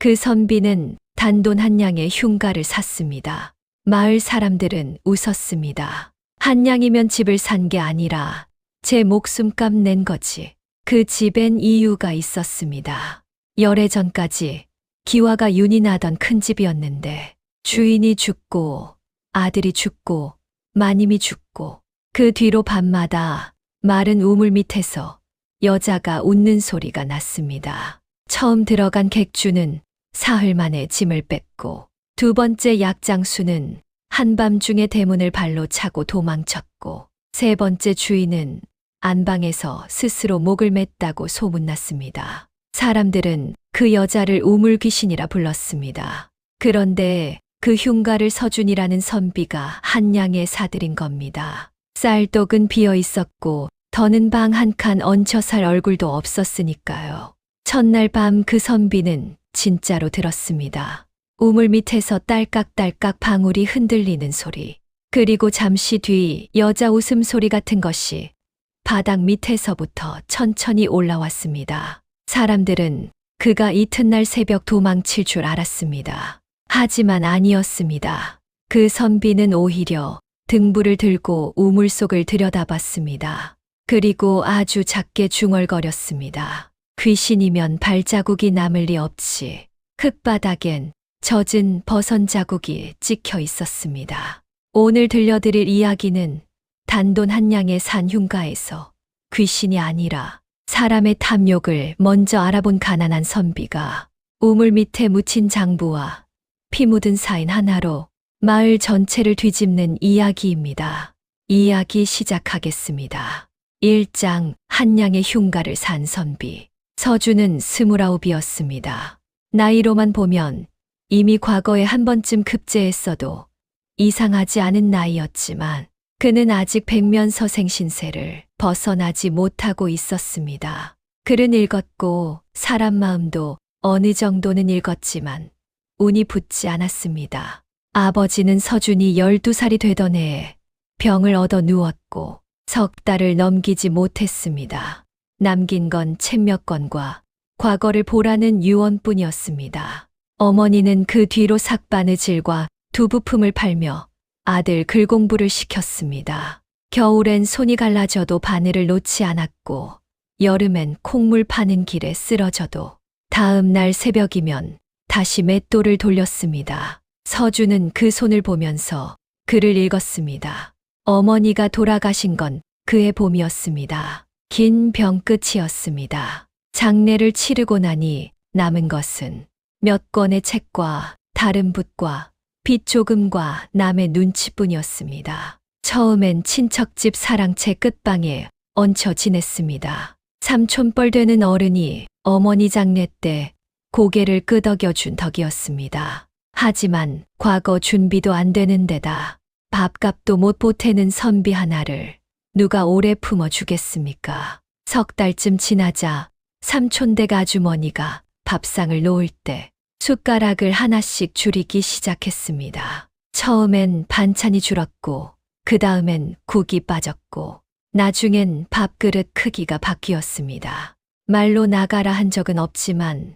그 선비는 단돈 한 냥의 흉가를 샀습니다. 마을 사람들은 웃었습니다. 한 냥이면 집을 산 게 아니라 제 목숨값 낸 거지. 그 집엔 이유가 있었습니다. 열애 전까지 기와가 윤이 나던 큰 집이었는데 주인이 죽고 아들이 죽고 마님이 죽고 그 뒤로 밤마다 마른 우물 밑에서 여자가 웃는 소리가 났습니다. 처음 들어간 객주는 사흘 만에 짐을 뺐고 두 번째 약장수는 한밤중에 대문을 발로 차고 도망쳤고 세 번째 주인은 안방에서 스스로 목을 맸다고 소문났습니다. 사람들은 그 여자를 우물귀신이라 불렀습니다. 그런데 그 흉가를 서준이라는 선비가 한 냥에 사들인 겁니다. 쌀떡은 비어 있었고 더는 방 한 칸 얹혀 살 얼굴도 없었으니까요. 첫날 밤 그 선비는 진짜로 들었습니다. 우물 밑에서 딸깍딸깍 방울이 흔들리는 소리, 그리고 잠시 뒤 여자 웃음소리 같은 것이 바닥 밑에서부터 천천히 올라왔습니다. 사람들은 그가 이튿날 새벽 도망칠 줄 알았습니다. 하지만 아니었습니다. 그 선비는 오히려 등불을 들고 우물 속을 들여다봤습니다. 그리고 아주 작게 중얼거렸습니다. 귀신이면 발자국이 남을 리 없지. 흙바닥엔 젖은 버선 자국이 찍혀 있었습니다. 오늘 들려드릴 이야기는 단돈 한 냥에 산 흉가에서 귀신이 아니라 사람의 탐욕을 먼저 알아본 가난한 선비가 우물 밑에 묻힌 장부와 피 묻은 사인 하나로 마을 전체를 뒤집는 이야기입니다. 이야기 시작하겠습니다. 1장 한 냥의 흉가를 산 선비. 서준은 29이었습니다. 나이로만 보면 이미 과거에 한 번쯤 급제했어도 이상하지 않은 나이였지만 그는 아직 백면서생 신세를 벗어나지 못하고 있었습니다. 글은 읽었고 사람 마음도 어느 정도는 읽었지만 운이 붙지 않았습니다. 아버지는 서준이 12살이 되던 해에 병을 얻어 누웠고 석 달을 넘기지 못했습니다. 남긴 건 책 몇 권과 과거를 보라는 유언뿐이었습니다. 어머니는 그 뒤로 삭바느질과 두부품을 팔며 아들 글 공부를 시켰습니다. 겨울엔 손이 갈라져도 바늘을 놓지 않았고 여름엔 콩물 파는 길에 쓰러져도 다음 날 새벽이면 다시 맷돌을 돌렸습니다. 서준은 그 손을 보면서 글을 읽었습니다. 어머니가 돌아가신 건 그해 봄이었습니다. 긴 병 끝이었습니다. 장례를 치르고 나니 남은 것은 몇 권의 책과 다른 붓과 빚 조금과 남의 눈치뿐이었습니다. 처음엔 친척집 사랑채 끝방에 얹혀 지냈습니다. 삼촌뻘 되는 어른이 어머니 장례 때 고개를 끄덕여준 덕이었습니다. 하지만 과거 준비도 안 되는 데다 밥값도 못 보태는 선비 하나를 누가 오래 품어주겠습니까? 석 달쯤 지나자 삼촌댁 아주머니가 밥상을 놓을 때 숟가락을 하나씩 줄이기 시작했습니다. 처음엔 반찬이 줄었고 그 다음엔 국이 빠졌고 나중엔 밥그릇 크기가 바뀌었습니다. 말로 나가라 한 적은 없지만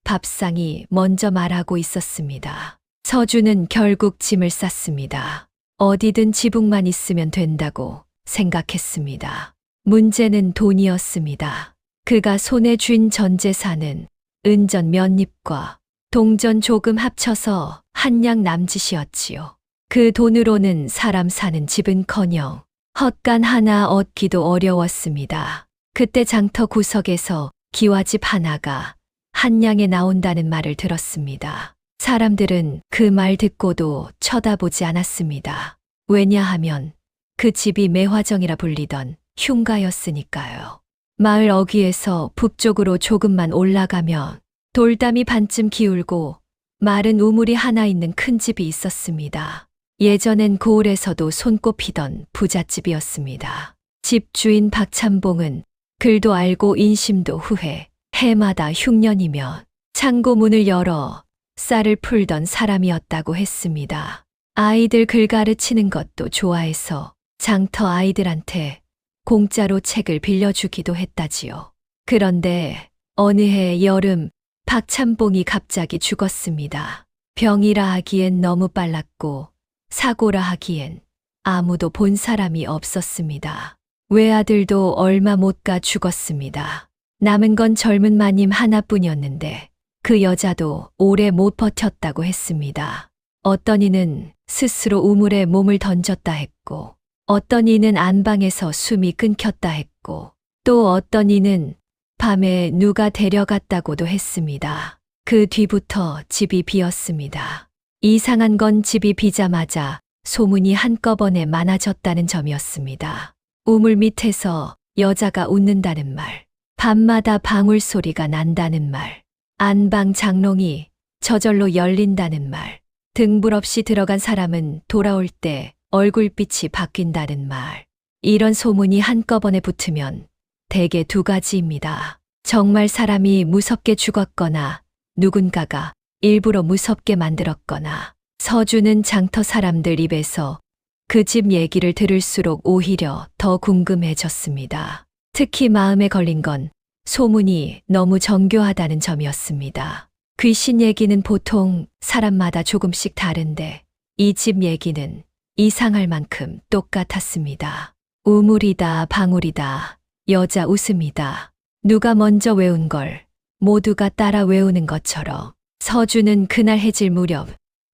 밥상이 먼저 말하고 있었습니다. 서준은 결국 짐을 쌌습니다. 어디든 지붕만 있으면 된다고 생각했습니다. 문제는 돈이었습니다. 그가 손에 쥔 전 재산은 은전 몇 잎과 동전 조금 합쳐서 한 냥 남짓이었지요. 그 돈으로는 사람 사는 집은커녕 헛간 하나 얻기도 어려웠습니다. 그때 장터 구석에서 기와집 하나가 한 냥에 나온다는 말을 들었습니다. 사람들은 그 말 듣고도 쳐다보지 않았습니다. 왜냐하면 그 집이 매화정이라 불리던 흉가였으니까요. 마을 어귀에서 북쪽으로 조금만 올라가면 돌담이 반쯤 기울고 마른 우물이 하나 있는 큰 집이 있었습니다. 예전엔 고을에서도 손꼽히던 부잣집이었습니다. 집주인 박참봉은 글도 알고 인심도 후해 해마다 흉년이면 창고 문을 열어 쌀을 풀던 사람이었다고 했습니다. 아이들 글 가르치는 것도 좋아해서 장터 아이들한테 공짜로 책을 빌려주기도 했다지요. 그런데 어느 해 여름 박찬봉이 갑자기 죽었습니다. 병이라 하기엔 너무 빨랐고 사고라 하기엔 아무도 본 사람이 없었습니다. 외아들도 얼마 못 가 죽었습니다. 남은 건 젊은 마님 하나뿐이었는데 그 여자도 오래 못 버텼다고 했습니다. 어떤 이는 스스로 우물에 몸을 던졌다 했고, 어떤 이는 안방에서 숨이 끊겼다 했고, 또 어떤 이는 밤에 누가 데려갔다고도 했습니다. 그 뒤부터 집이 비었습니다. 이상한 건 집이 비자마자 소문이 한꺼번에 많아졌다는 점이었습니다. 우물 밑에서 여자가 웃는다는 말, 밤마다 방울 소리가 난다는 말, 안방 장롱이 저절로 열린다는 말, 등불 없이 들어간 사람은 돌아올 때 얼굴빛이 바뀐다는 말. 이런 소문이 한꺼번에 붙으면 대개 두 가지입니다. 정말 사람이 무섭게 죽었거나 누군가가 일부러 무섭게 만들었거나. 서주는 장터 사람들 입에서 그 집 얘기를 들을수록 오히려 더 궁금해졌습니다. 특히 마음에 걸린 건 소문이 너무 정교하다는 점이었습니다. 귀신 얘기는 보통 사람마다 조금씩 다른데 이 집 얘기는 이상할 만큼 똑같았습니다. 우물이다, 방울이다, 여자 웃음이다. 누가 먼저 외운 걸 모두가 따라 외우는 것처럼 서주는 그날 해질 무렵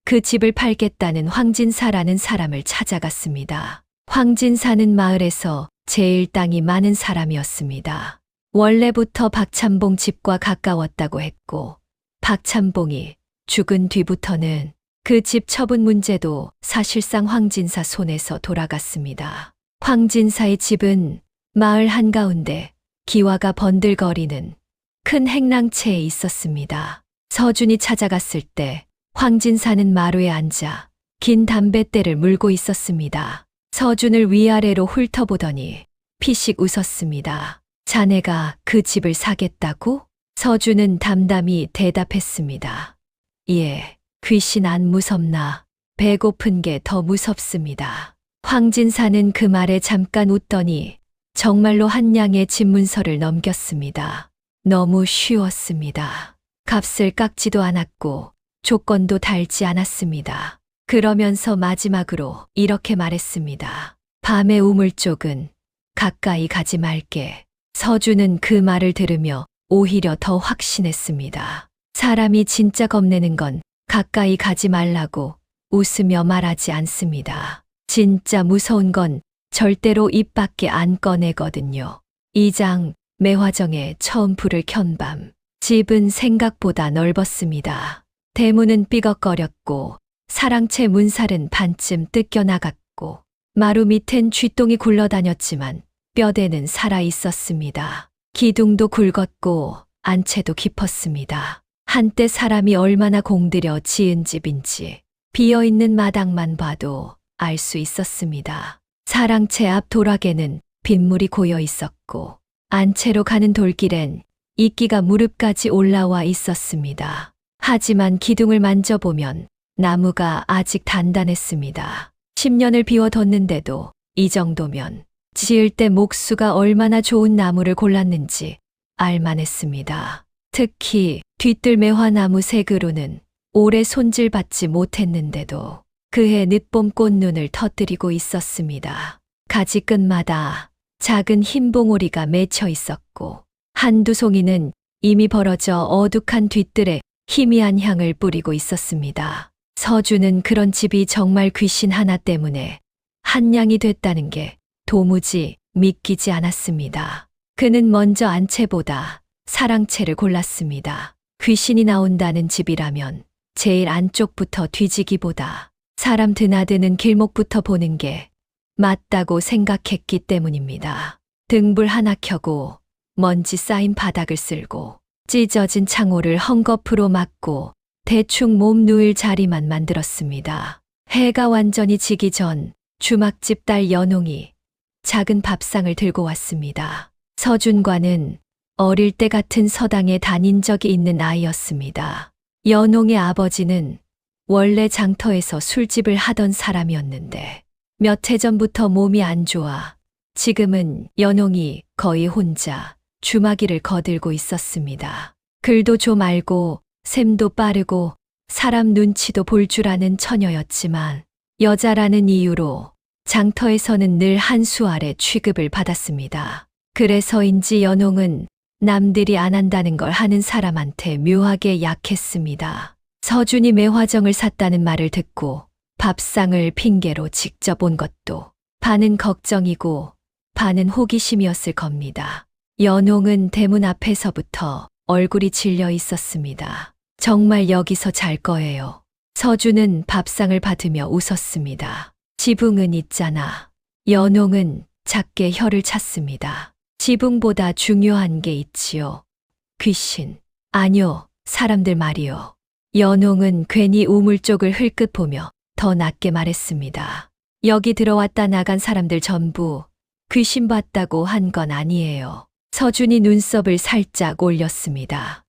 그 집을 팔겠다는 황진사라는 사람을 찾아갔습니다. 황진사는 마을에서 제일 땅이 많은 사람이었습니다. 원래부터 박찬봉 집과 가까웠다고 했고 박찬봉이 죽은 뒤부터는 그 집 처분 문제도 사실상 황진사 손에서 돌아갔습니다. 황진사의 집은 마을 한가운데 기와가 번들거리는 큰 행랑채에 있었습니다. 서준이 찾아갔을 때 황진사는 마루에 앉아 긴 담뱃대를 물고 있었습니다. 서준을 위아래로 훑어보더니 피식 웃었습니다. 자네가 그 집을 사겠다고? 서준은 담담히 대답했습니다. 예, 귀신 안 무섭나? 배고픈 게 더 무섭습니다. 황진사는 그 말에 잠깐 웃더니 정말로 한 양의 집문서를 넘겼습니다. 너무 쉬웠습니다. 값을 깎지도 않았고 조건도 달지 않았습니다. 그러면서 마지막으로 이렇게 말했습니다. 밤의 우물 쪽은 가까이 가지 말게. 서주는 그 말을 들으며 오히려 더 확신했습니다. 사람이 진짜 겁내는 건 가까이 가지 말라고 웃으며 말하지 않습니다. 진짜 무서운 건 절대로 입 밖에 안 꺼내거든요. 2장 매화정에 처음 불을 켠 밤. 집은 생각보다 넓었습니다. 대문은 삐걱거렸고 사랑채 문살은 반쯤 뜯겨 나갔고 마루 밑엔 쥐똥이 굴러다녔지만 뼈대는 살아 있었습니다. 기둥도 굵었고 안채도 깊었습니다. 한때 사람이 얼마나 공들여 지은 집인지 비어있는 마당만 봐도 알 수 있었습니다. 사랑채 앞 도락에는 빗물이 고여 있었고 안채로 가는 돌길엔 이끼가 무릎까지 올라와 있었습니다. 하지만 기둥을 만져보면 나무가 아직 단단했습니다. 10년을 비워뒀는데도 이 정도면 지을 때 목수가 얼마나 좋은 나무를 골랐는지 알만했습니다. 특히 뒤뜰 매화나무 3그루는 오래 손질받지 못했는데도 그해 늦봄 꽃눈을 터뜨리고 있었습니다. 가지 끝마다 작은 흰 봉오리가 맺혀 있었고 한두 송이는 이미 벌어져 어둑한 뒤뜰에 희미한 향을 뿌리고 있었습니다. 서주는 그런 집이 정말 귀신 하나 때문에 한량이 됐다는 게 도무지 믿기지 않았습니다. 그는 먼저 안채보다 사랑채를 골랐습니다. 귀신이 나온다는 집이라면 제일 안쪽부터 뒤지기보다 사람 드나드는 길목부터 보는 게 맞다고 생각했기 때문입니다. 등불 하나 켜고 먼지 쌓인 바닥을 쓸고 찢어진 창호를 헝겊으로 막고 대충 몸 누일 자리만 만들었습니다. 해가 완전히 지기 전 주막집 딸 연홍이 작은 밥상을 들고 왔습니다. 서준과는 어릴 때 같은 서당에 다닌 적이 있는 아이였습니다. 연홍의 아버지는 원래 장터에서 술집을 하던 사람이었는데 몇 해 전부터 몸이 안 좋아 지금은 연홍이 거의 혼자 주마기를 거들고 있었습니다. 글도 좀 알고 셈도 빠르고 사람 눈치도 볼 줄 아는 처녀였지만 여자라는 이유로 장터에서는 늘 한 수 아래 취급을 받았습니다. 그래서인지 연홍은 남들이 안 한다는 걸 하는 사람한테 묘하게 약했습니다. 서준이 매화정을 샀다는 말을 듣고 밥상을 핑계로 직접 온 것도 반은 걱정이고 반은 호기심이었을 겁니다. 연홍은 대문 앞에서부터 얼굴이 질려 있었습니다. 정말 여기서 잘 거예요. 서준은 밥상을 받으며 웃었습니다. 지붕은 있잖아. 연홍은 작게 혀를 찼습니다. 지붕보다 중요한 게 있지요. 귀신. 아니요, 사람들 말이요. 연홍은 괜히 우물 쪽을 흘끗 보며 더 낮게 말했습니다. 여기 들어왔다 나간 사람들 전부 귀신 봤다고 한 건 아니에요. 서준이 눈썹을 살짝 올렸습니다.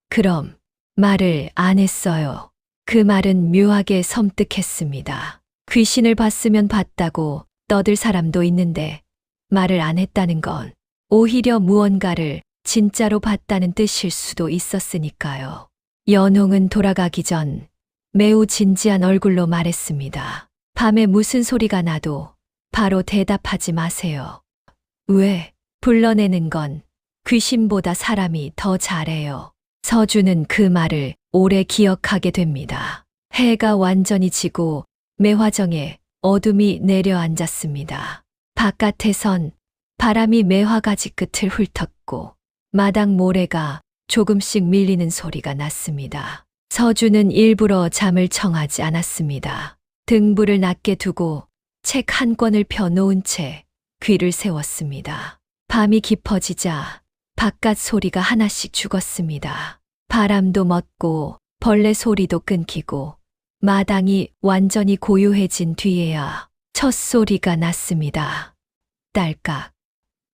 그럼 말을 안 했어요. 그 말은 묘하게 섬뜩했습니다. 귀신을 봤으면 봤다고 떠들 사람도 있는데 말을 안 했다는 건 오히려 무언가를 진짜로 봤다는 뜻일 수도 있었으니까요. 연홍은 돌아가기 전 매우 진지한 얼굴로 말했습니다. 밤에 무슨 소리가 나도 바로 대답하지 마세요. 왜? 불러내는 건 귀신보다 사람이 더 잘해요. 서준은 그 말을 오래 기억하게 됩니다. 해가 완전히 지고 매화정에 어둠이 내려앉았습니다. 바깥에선 바람이 매화가지 끝을 훑었고 마당 모래가 조금씩 밀리는 소리가 났습니다. 서준은 일부러 잠을 청하지 않았습니다. 등불을 낮게 두고 책 한 권을 펴놓은 채 귀를 세웠습니다. 밤이 깊어지자 바깥 소리가 하나씩 죽었습니다. 바람도 멎고 벌레 소리도 끊기고 마당이 완전히 고요해진 뒤에야 첫 소리가 났습니다. 딸깍,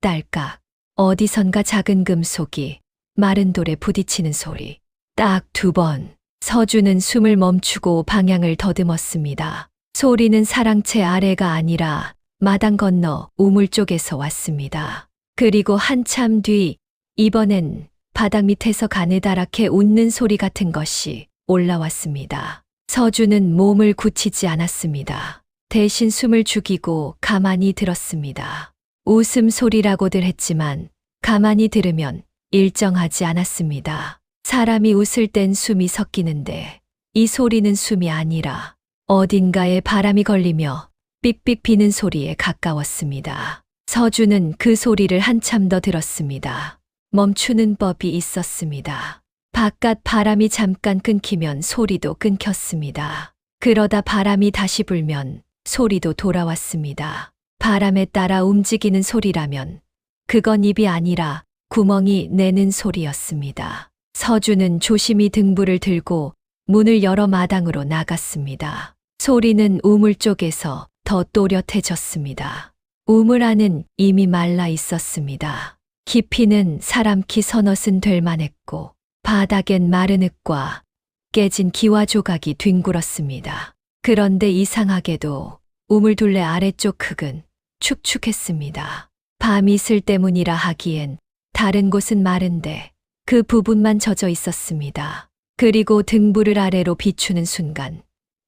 딸깍. 어디선가 작은 금속이 마른 돌에 부딪히는 소리. 딱 2번. 서준은 숨을 멈추고 방향을 더듬었습니다. 소리는 사랑채 아래가 아니라 마당 건너 우물 쪽에서 왔습니다. 그리고 한참 뒤 이번엔 바닥 밑에서 가느다랗게 웃는 소리 같은 것이 올라왔습니다. 서준은 몸을 굳히지 않았습니다. 대신 숨을 죽이고 가만히 들었습니다. 웃음소리라고들 했지만 가만히 들으면 일정하지 않았습니다. 사람이 웃을 땐 숨이 섞이는데 이 소리는 숨이 아니라 어딘가에 바람이 걸리며 삑삑 비는 소리에 가까웠습니다. 서준은 그 소리를 한참 더 들었습니다. 멈추는 법이 있었습니다. 바깥 바람이 잠깐 끊기면 소리도 끊겼습니다. 그러다 바람이 다시 불면 소리도 돌아왔습니다. 바람에 따라 움직이는 소리라면 그건 입이 아니라 구멍이 내는 소리였습니다. 서준은 조심히 등불을 들고 문을 열어 마당으로 나갔습니다. 소리는 우물 쪽에서 더 또렷해졌습니다. 우물 안은 이미 말라 있었습니다. 깊이는 사람 키 서너슨 될 만했고 바닥엔 마른 흙과 깨진 기와 조각이 뒹굴었습니다. 그런데 이상하게도 우물 둘레 아래쪽 흙은 축축했습니다. 밤이슬 때문이라 하기엔 다른 곳은 마른데 그 부분만 젖어 있었습니다. 그리고 등불을 아래로 비추는 순간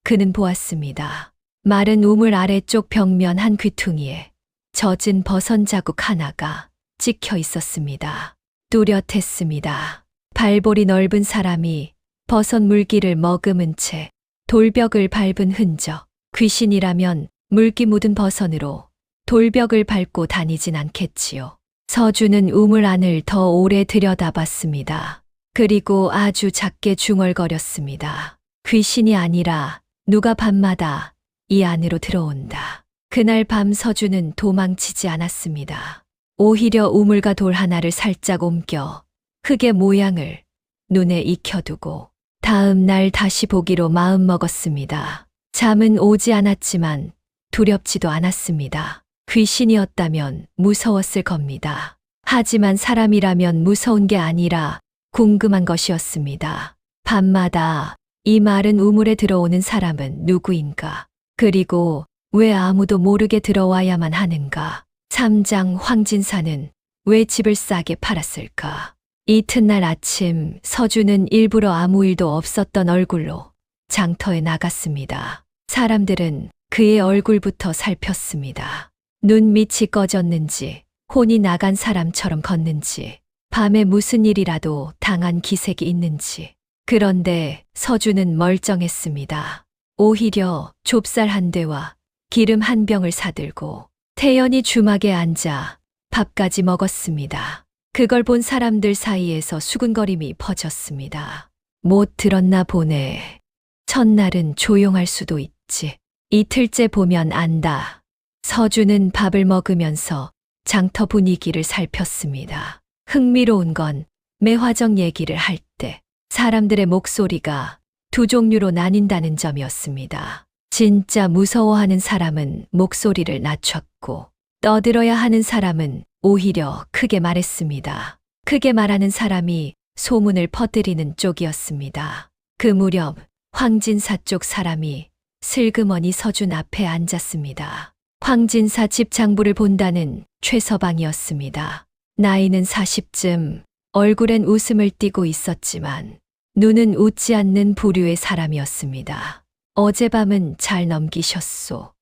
그는 보았습니다. 마른 우물 아래쪽 벽면 한 귀퉁이에 젖은 버선 자국 하나가 찍혀 있었습니다. 뚜렷했습니다. 발볼이 넓은 사람이 버선 물기를 머금은 채 돌벽을 밟은 흔적. 귀신이라면 물기 묻은 버선으로 돌벽을 밟고 다니진 않겠지요. 서준은 우물 안을 더 오래 들여다봤습니다. 그리고 아주 작게 중얼거렸습니다. 귀신이 아니라 누가 밤마다 이 안으로 들어온다. 그날 밤 서준은 도망치지 않았습니다. 오히려 우물과 돌 하나를 살짝 옮겨 흙의 모양을 눈에 익혀두고 다음 날 다시 보기로 마음먹었습니다. 잠은 오지 않았지만 두렵지도 않았습니다. 귀신이었다면 무서웠을 겁니다. 하지만 사람이라면 무서운 게 아니라 궁금한 것이었습니다. 밤마다 이 마른 우물에 들어오는 사람은 누구인가? 그리고 왜 아무도 모르게 들어와야만 하는가? 삼장 황진사는 왜 집을 싸게 팔았을까? 이튿날 아침 서준은 일부러 아무 일도 없었던 얼굴로 장터에 나갔습니다. 사람들은 그의 얼굴부터 살폈습니다. 눈밑이 꺼졌는지, 혼이 나간 사람처럼 걷는지, 밤에 무슨 일이라도 당한 기색이 있는지. 그런데 서준은 멀쩡했습니다. 오히려 좁쌀 한 대와 기름 한 병을 사들고 태연히 주막에 앉아 밥까지 먹었습니다. 그걸 본 사람들 사이에서 수군거림이 퍼졌습니다. 못 들었나 보네. 첫날은 조용할 수도 있지. 이틀째 보면 안다. 서준은 밥을 먹으면서 장터 분위기를 살폈습니다. 흥미로운 건 매화정 얘기를 할 때 사람들의 목소리가 두 종류로 나뉜다는 점이었습니다. 진짜 무서워하는 사람은 목소리를 낮췄고 떠들어야 하는 사람은 오히려 크게 말했습니다. 크게 말하는 사람이 소문을 퍼뜨리는 쪽이었습니다. 그 무렵 황진사 쪽 사람이 슬그머니 서준 앞에 앉았습니다. 황진사 집 장부를 본다는 최서방이었습니다. 나이는 40쯤, 얼굴엔 웃음을 띠고 있었지만 눈은 웃지 않는 부류의 사람이었습니다. 어젯밤은 잘 넘기셨소.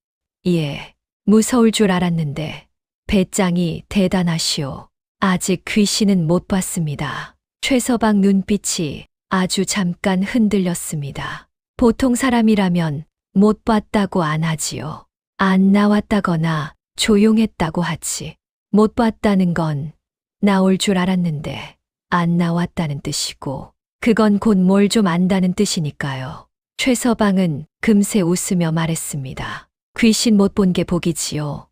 예, 무서울 줄 알았는데 배짱이 대단하시오. 아직 귀신은 못 봤습니다. 최서방 눈빛이 아주 잠깐 흔들렸습니다. 보통 사람이라면 못 봤다고 안 하지요. 안 나왔다거나 조용했다고 하지. 못 봤다는 건 나올 줄 알았는데 안 나왔다는 뜻이고, 그건 곧 뭘 좀 안다는 뜻이니까요. 최서방은 금세 웃으며 말했습니다. 귀신 못 본 게 복이지요.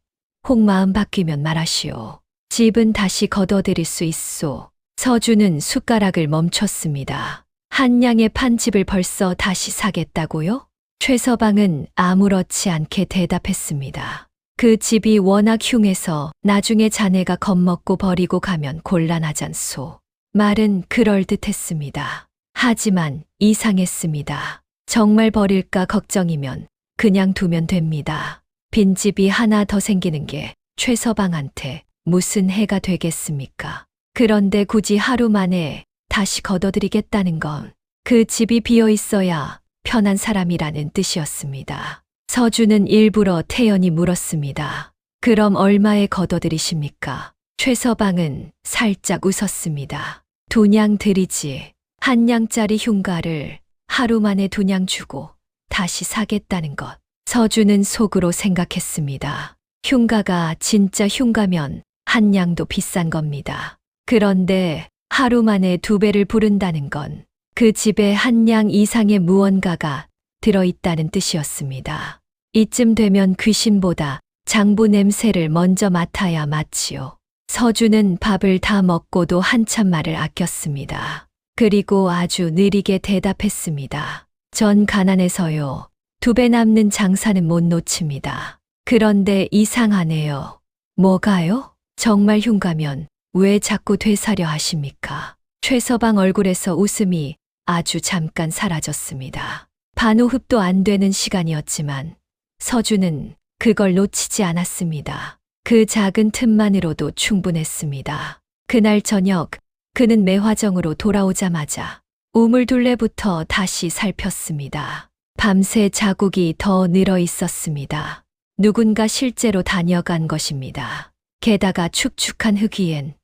혹 마음 바뀌면 말하시오. 집은 다시 걷어들일 수 있소. 서준은 숟가락을 멈췄습니다. 한양에 판 집을 벌써 다시 사겠다고요? 최서방은 아무렇지 않게 대답했습니다. 그 집이 워낙 흉해서 나중에 자네가 겁먹고 버리고 가면 곤란하잖소. 말은 그럴듯했습니다. 하지만 이상했습니다. 정말 버릴까 걱정이면 그냥 두면 됩니다. 빈집이 하나 더 생기는 게 최서방한테 무슨 해가 되겠습니까? 그런데 굳이 하루 만에 다시 걷어들이겠다는 건 그 집이 비어 있어야 편한 사람이라는 뜻이었습니다. 서준은 일부러 태연히 물었습니다. 그럼 얼마에 걷어들이십니까? 최서방은 살짝 웃었습니다. 2냥 드리지. 1냥짜리 흉가를 하루 만에 2냥 주고 다시 사겠다는 것. 서준은 속으로 생각했습니다. 흉가가 진짜 흉가면 1냥도 비싼 겁니다. 그런데 하루 만에 2배를 부른다는 건 그 집에 1냥 이상의 무언가가 들어있다는 뜻이었습니다. 이쯤 되면 귀신보다 장부 냄새를 먼저 맡아야 맞지요. 서준은 밥을 다 먹고도 한참 말을 아꼈습니다. 그리고 아주 느리게 대답했습니다. 전 가난해서요. 2배 남는 장사는 못 놓칩니다. 그런데 이상하네요. 뭐가요? 정말 흉가면 왜 자꾸 되사려 하십니까? 최서방 얼굴에서 웃음이 아주 잠깐 사라졌습니다. 반호흡도 안 되는 시간이었지만 서준은 그걸 놓치지 않았습니다. 그 작은 틈만으로도 충분했습니다. 그날 저녁 그는 매화정으로 돌아오자마자 우물둘레부터 다시 살폈습니다. 밤새 자국이 더 늘어 있었습니다. 누군가 실제로 다녀간 것입니다. 게다가 축축한 흙 위엔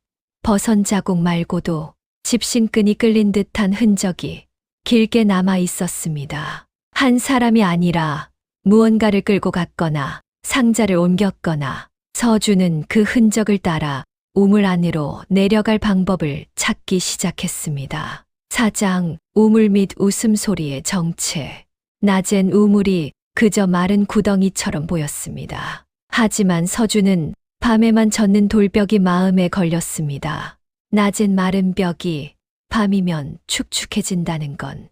버선 자국 말고도 집신끈이 끌린 듯한 흔적이 길게 남아 있었습니다. 한 사람이 아니라 무언가를 끌고 갔거나 상자를 옮겼거나. 서준은 그 흔적을 따라 우물 안으로 내려갈 방법을 찾기 시작했습니다. 사장, 우물 밑 웃음소리의 정체. 낮엔 우물이 그저 마른 구덩이처럼 보였습니다. 하지만 서준은 밤에만 젖는 돌벽이 마음에 걸렸습니다. 낮엔 마른 벽이 밤이면 축축해진다는 건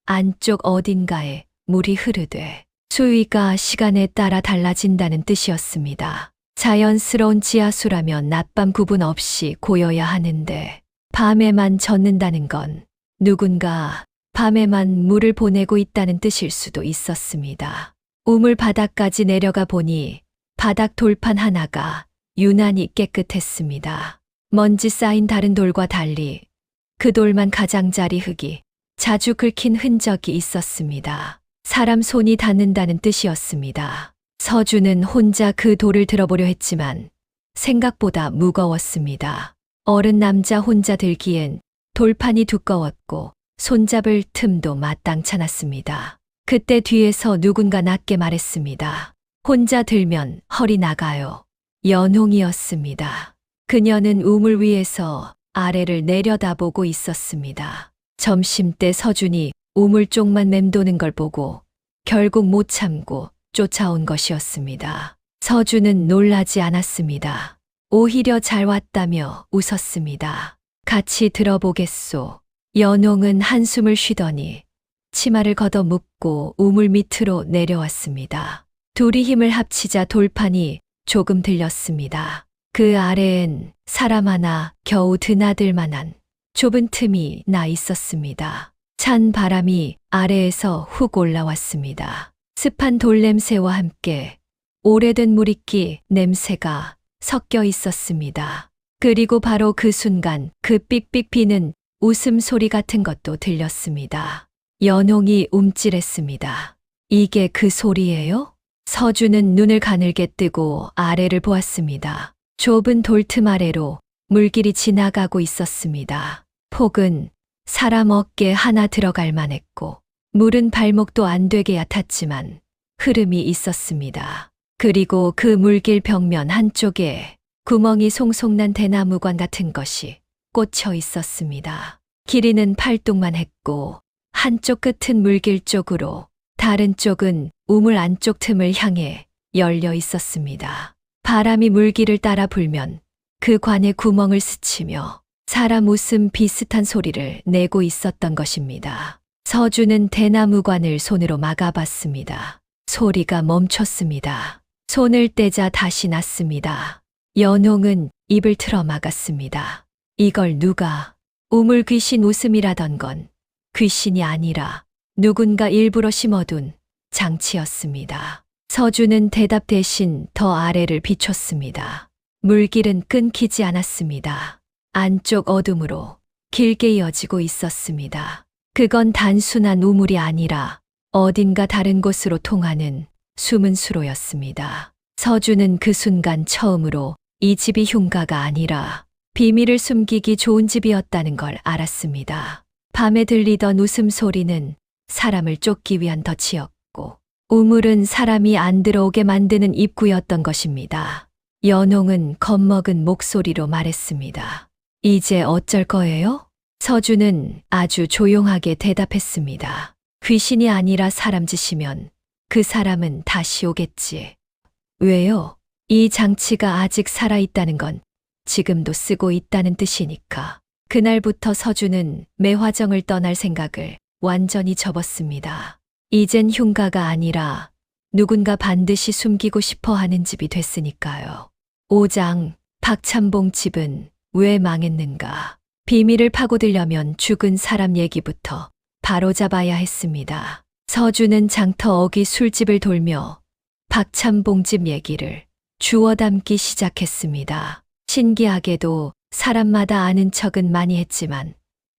안쪽 어딘가에 물이 흐르되 수위가 시간에 따라 달라진다는 뜻이었습니다. 자연스러운 지하수라면 낮밤 구분 없이 고여야 하는데 밤에만 젖는다는 건 누군가 밤에만 물을 보내고 있다는 뜻일 수도 있었습니다. 우물 바닥까지 내려가 보니 바닥 돌판 하나가 유난히 깨끗했습니다. 먼지 쌓인 다른 돌과 달리 그 돌만 가장자리 흙이 자주 긁힌 흔적이 있었습니다. 사람 손이 닿는다는 뜻이었습니다. 서준은 혼자 그 돌을 들어보려 했지만 생각보다 무거웠습니다. 어른 남자 혼자 들기엔 돌판이 두꺼웠고 손잡을 틈도 마땅찮았습니다. 그때 뒤에서 누군가 낮게 말했습니다. 혼자 들면 허리 나가요. 연홍이었습니다. 그녀는 우물 위에서 아래를 내려다보고 있었습니다. 점심때 서준이 우물 쪽만 맴도는 걸 보고 결국 못 참고 쫓아온 것이었습니다. 서준은 놀라지 않았습니다. 오히려 잘 왔다며 웃었습니다. 같이 들어보겠소. 연홍은 한숨을 쉬더니 치마를 걷어 묶고 우물 밑으로 내려왔습니다. 둘이 힘을 합치자 돌판이 조금 들렸습니다. 그 아래엔 사람 하나 겨우 드나들 만한 좁은 틈이 나 있었습니다. 찬 바람이 아래에서 훅 올라왔습니다. 습한 돌 냄새와 함께 오래된 물이끼 냄새가 섞여 있었습니다. 그리고 바로 그 순간 그 삑삑 비는 웃음소리 같은 것도 들렸습니다. 연홍이 움찔했습니다. 이게 그 소리예요? 서준은 눈을 가늘게 뜨고 아래를 보았습니다. 좁은 돌틈 아래로 물길이 지나가고 있었습니다. 폭은 사람 어깨 하나 들어갈 만했고 물은 발목도 안 되게 얕았지만 흐름이 있었습니다. 그리고 그 물길 벽면 한쪽에 구멍이 송송난 대나무관 같은 것이 꽂혀 있었습니다. 길이는 팔뚝만 했고 한쪽 끝은 물길 쪽으로 다른 쪽은 우물 안쪽 틈을 향해 열려 있었습니다. 바람이 물길을 따라 불면 그 관의 구멍을 스치며 사람 웃음 비슷한 소리를 내고 있었던 것입니다. 서준은 대나무관을 손으로 막아봤습니다. 소리가 멈췄습니다. 손을 떼자 다시 났습니다. 연홍은 입을 틀어 막았습니다. 이걸 누가? 우물 귀신 웃음이라던 건 귀신이 아니라 누군가 일부러 심어둔 장치였습니다. 서준은 대답 대신 더 아래를 비췄습니다. 물길은 끊기지 않았습니다. 안쪽 어둠으로 길게 이어지고 있었습니다. 그건 단순한 우물이 아니라 어딘가 다른 곳으로 통하는 숨은 수로였습니다. 서준은 그 순간 처음으로 이 집이 흉가가 아니라 비밀을 숨기기 좋은 집이었다는 걸 알았습니다. 밤에 들리던 웃음소리는 사람을 쫓기 위한 덫이었고 우물은 사람이 안 들어오게 만드는 입구였던 것입니다. 연홍은 겁먹은 목소리로 말했습니다. 이제 어쩔 거예요? 서준은 아주 조용하게 대답했습니다. 귀신이 아니라 사람 짓이면 그 사람은 다시 오겠지. 왜요? 이 장치가 아직 살아있다는 건 지금도 쓰고 있다는 뜻이니까. 그날부터 서준은 매화정을 떠날 생각을 완전히 접었습니다. 이젠 흉가가 아니라 누군가 반드시 숨기고 싶어 하는 집이 됐으니까요. 5장 박찬봉 집은 왜 망했는가? 비밀을 파고들려면 죽은 사람 얘기부터 바로잡아야 했습니다. 서준은 장터 어귀 술집을 돌며 박찬봉 집 얘기를 주워 담기 시작했습니다. 신기하게도 사람마다 아는 척은 많이 했지만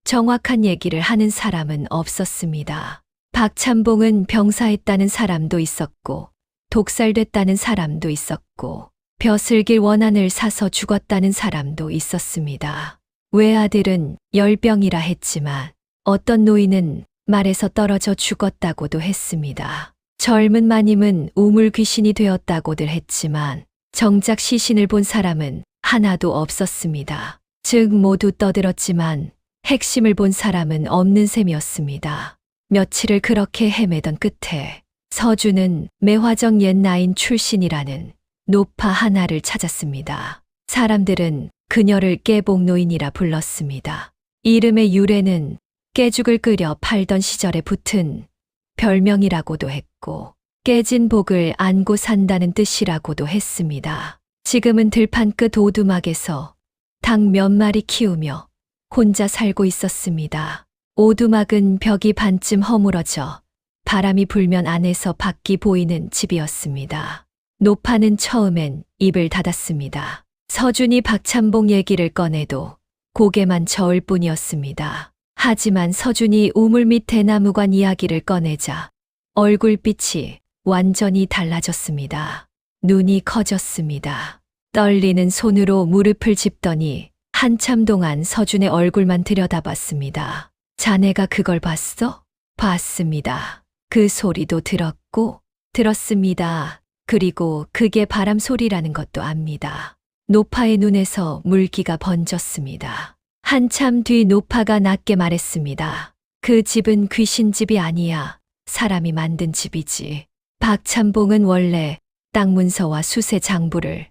정확한 얘기를 하는 사람은 없었습니다. 박찬봉은 병사했다는 사람도 있었고 독살됐다는 사람도 있었고 벼슬길 원한을 사서 죽었다는 사람도 있었습니다. 외아들은 열병이라 했지만 어떤 노인은 말에서 떨어져 죽었다고도 했습니다. 젊은 마님은 우물 귀신이 되었다고들 했지만 정작 시신을 본 사람은 하나도 없었습니다. 즉 모두 떠들었지만 핵심을 본 사람은 없는 셈이었습니다. 며칠을 그렇게 헤매던 끝에 서준은 매화정 옛나인 출신이라는 노파 하나를 찾았습니다. 사람들은 그녀를 깨복노인이라 불렀습니다. 이름의 유래는 깨죽을 끓여 팔던 시절에 붙은 별명이라고도 했고 깨진 복을 안고 산다는 뜻이라고도 했습니다. 지금은 들판 끝 오두막에서 닭 몇 마리 키우며 혼자 살고 있었습니다. 오두막은 벽이 반쯤 허물어져 바람이 불면 안에서 밖이 보이는 집이었습니다. 노파는 처음엔 입을 닫았습니다. 서준이 박찬봉 얘기를 꺼내도 고개만 저을 뿐이었습니다. 하지만 서준이 우물 밑 대나무관 이야기를 꺼내자 얼굴빛이 완전히 달라졌습니다. 눈이 커졌습니다. 떨리는 손으로 무릎을 짚더니 한참 동안 서준의 얼굴만 들여다봤습니다. 자네가 그걸 봤어? 봤습니다. 그 소리도 들었습니다. 그리고 그게 바람 소리라는 것도 압니다. 노파의 눈에서 물기가 번졌습니다. 한참 뒤 노파가 낮게 말했습니다. 그 집은 귀신집이 아니야. 사람이 만든 집이지. 박찬봉은 원래 땅 문서와 수세 장부를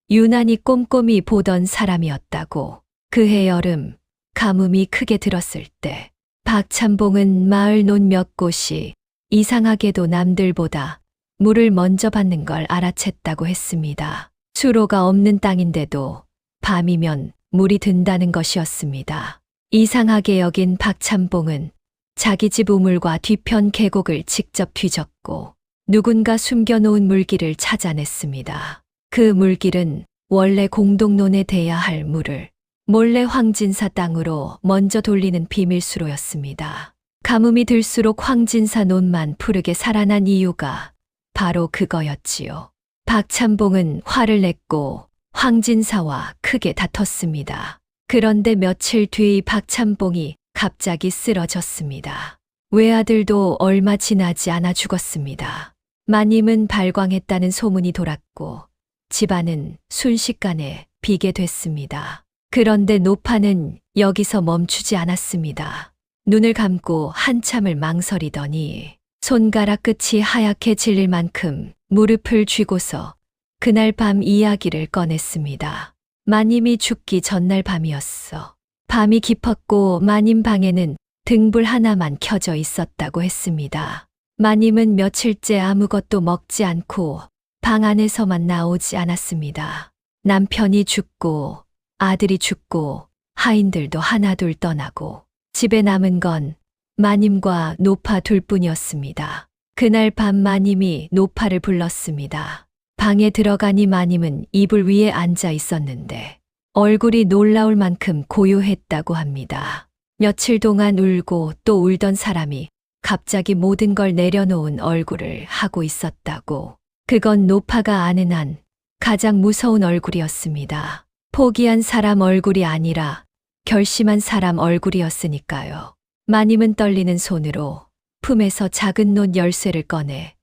유난히 꼼꼼히 보던 사람이었다고. 그해 여름 가뭄이 크게 들었을 때 박찬봉은 마을 논 몇 곳이 이상하게도 남들보다 물을 먼저 받는 걸 알아챘다고 했습니다. 수로가 없는 땅인데도 밤이면 물이 든다는 것이었습니다. 이상하게 여긴 박찬봉은 자기 집 우물과 뒤편 계곡을 직접 뒤졌고 누군가 숨겨놓은 물길을 찾아냈습니다. 그 물길은 원래 공동론에 대야 할 물을 몰래 황진사 땅으로 먼저 돌리는 비밀수로였습니다. 가뭄이 들수록 황진사 논만 푸르게 살아난 이유가 바로 그거였지요. 박찬봉은 화를 냈고 황진사와 크게 다퉜습니다. 그런데 며칠 뒤 박찬봉이 갑자기 쓰러졌습니다. 외아들도 얼마 지나지 않아 죽었습니다. 마님은 발광했다는 소문이 돌았고 집안은 순식간에 비게 됐습니다. 그런데 노파는 여기서 멈추지 않았습니다. 눈을 감고 한참을 망설이더니 손가락 끝이 하얗게 질릴 만큼 무릎을 쥐고서 그날 밤 이야기를 꺼냈습니다. 마님이 죽기 전날 밤이었어. 밤이 깊었고 마님 방에는 등불 하나만 켜져 있었다고 했습니다. 마님은 며칠째 아무것도 먹지 않고 방 안에서만 나오지 않았습니다. 남편이 죽고 아들이 죽고 하인들도 하나둘 떠나고 집에 남은 건 마님과 노파 둘뿐이었습니다. 그날 밤 마님이 노파를 불렀습니다. 방에 들어가니 마님은 이불 위에 앉아 있었는데 얼굴이 놀라울 만큼 고요했다고 합니다. 며칠 동안 울고 또 울던 사람이 갑자기 모든 걸 내려놓은 얼굴을 하고 있었다고. 그건 노파가 아는 한 가장 무서운 얼굴이었습니다. 포기한 사람 얼굴이 아니라 결심한 사람 얼굴이었으니까요. 마님은 떨리는 손으로 품에서 작은 논 열쇠를 꺼내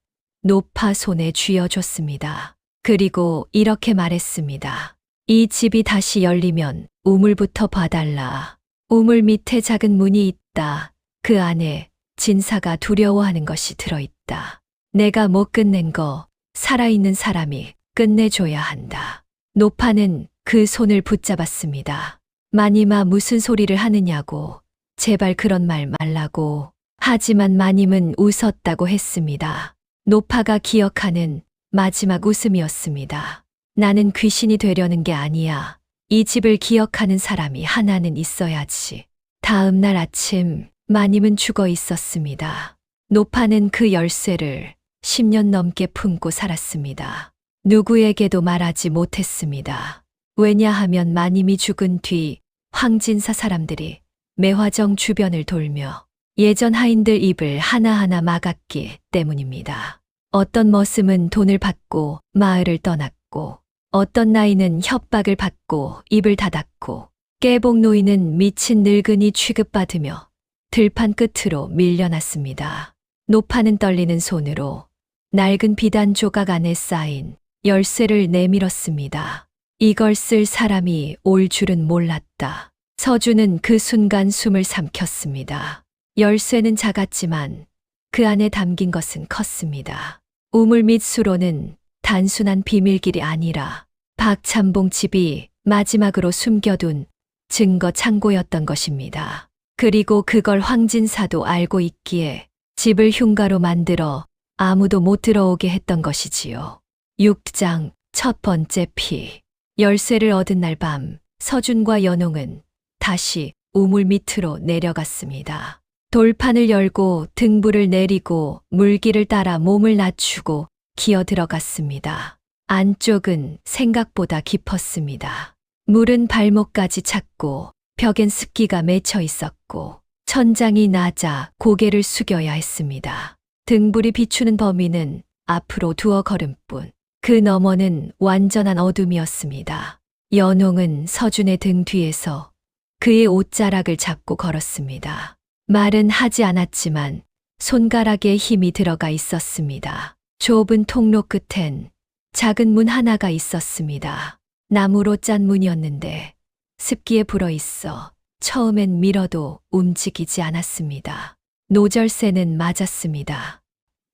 노파 손에 쥐어줬습니다. 그리고 이렇게 말했습니다. 이 집이 다시 열리면 우물부터 봐달라. 우물 밑에 작은 문이 있다. 그 안에 진사가 두려워하는 것이 들어있다. 내가 못 끝낸 거 살아있는 사람이 끝내줘야 한다. 노파는 그 손을 붙잡았습니다. 마님아 무슨 소리를 하느냐고. 제발 그런 말 말라고. 하지만 마님은 웃었다고 했습니다. 노파가 기억하는 마지막 웃음이었습니다. 나는 귀신이 되려는 게 아니야. 이 집을 기억하는 사람이 하나는 있어야지. 다음 날 아침 마님은 죽어 있었습니다. 노파는 그 열쇠를 10년 넘게 품고 살았습니다. 누구에게도 말하지 못했습니다. 왜냐하면 마님이 죽은 뒤 황진사 사람들이 매화정 주변을 돌며 예전 하인들 입을 하나하나 막았기 때문입니다. 어떤 머슴은 돈을 받고 마을을 떠났고 어떤 나이는 협박을 받고 입을 닫았고 깨복 노인은 미친 늙은이 취급받으며 들판 끝으로 밀려났습니다. 노파는 떨리는 손으로 낡은 비단 조각 안에 쌓인 열쇠를 내밀었습니다. 이걸 쓸 사람이 올 줄은 몰랐다. 서준은 그 순간 숨을 삼켰습니다. 열쇠는 작았지만 그 안에 담긴 것은 컸습니다. 우물 및 수로는 단순한 비밀길이 아니라 박찬봉 집이 마지막으로 숨겨둔 증거 창고였던 것입니다. 그리고 그걸 황진사도 알고 있기에 집을 흉가로 만들어 아무도 못 들어오게 했던 것이지요. 6장 첫 번째 피. 열쇠를 얻은 날 밤 서준과 연홍은 다시 우물 밑으로 내려갔습니다. 돌판을 열고 등불을 내리고 물길을 따라 몸을 낮추고 기어 들어갔습니다. 안쪽은 생각보다 깊었습니다. 물은 발목까지 찼고 벽엔 습기가 맺혀 있었고 천장이 낮아 고개를 숙여야 했습니다. 등불이 비추는 범위는 앞으로 두어 걸음뿐. 그 너머는 완전한 어둠이었습니다. 연홍은 서준의 등 뒤에서 그의 옷자락을 잡고 걸었습니다. 말은 하지 않았지만 손가락에 힘이 들어가 있었습니다. 좁은 통로 끝엔 작은 문 하나가 있었습니다. 나무로 짠 문이었는데 습기에 불어 있어 처음엔 밀어도 움직이지 않았습니다. 노절새는 맞았습니다.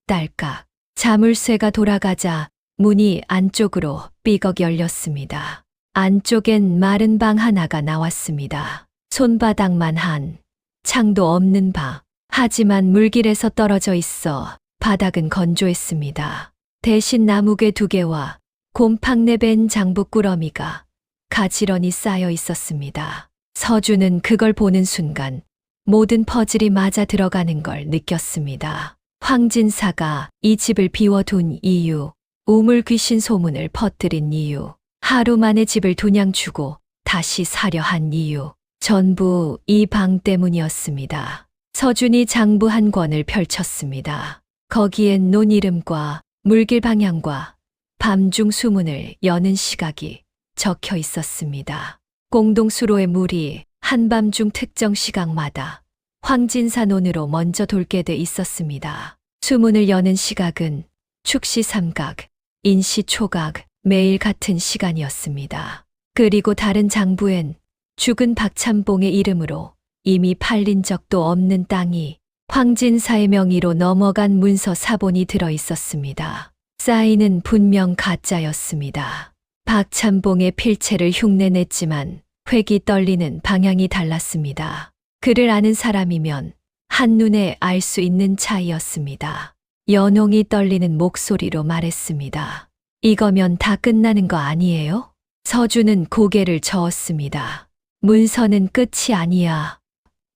딸깍. 자물쇠가 돌아가자 문이 안쪽으로 삐걱 열렸습니다. 안쪽엔 마른 방 하나가 나왔습니다. 손바닥만 한, 창도 없는 방. 하지만 물길에서 떨어져 있어 바닥은 건조했습니다. 대신 나무개 2개와 곰팡내 밴 장부꾸러미가 가지런히 쌓여 있었습니다. 서준은 그걸 보는 순간 모든 퍼즐이 맞아 들어가는 걸 느꼈습니다. 황진사가 이 집을 비워둔 이유, 우물 귀신 소문을 퍼뜨린 이유, 하루 만에 집을 도냥주고 다시 사려 한 이유, 전부 이 방 때문이었습니다. 서준이 장부 한 권을 펼쳤습니다. 거기엔 논 이름과 물길 방향과 밤중 수문을 여는 시각이 적혀 있었습니다. 공동수로의 물이 한밤중 특정 시각마다 황진사 논으로 먼저 돌게 돼 있었습니다. 수문을 여는 시각은 축시 삼각, 인시 초각, 매일 같은 시간이었습니다. 그리고 다른 장부엔 죽은 박찬봉의 이름으로 이미 팔린 적도 없는 땅이 황진사의 명의로 넘어간 문서 사본이 들어 있었습니다. 사인은 분명 가짜였습니다. 박찬봉의 필체를 흉내냈지만 획이 떨리는 방향이 달랐습니다. 그를 아는 사람이면 한눈에 알 수 있는 차이였습니다. 연홍이 떨리는 목소리로 말했습니다. 이거면 다 끝나는 거 아니에요? 서준은 고개를 저었습니다. 문서는 끝이 아니야.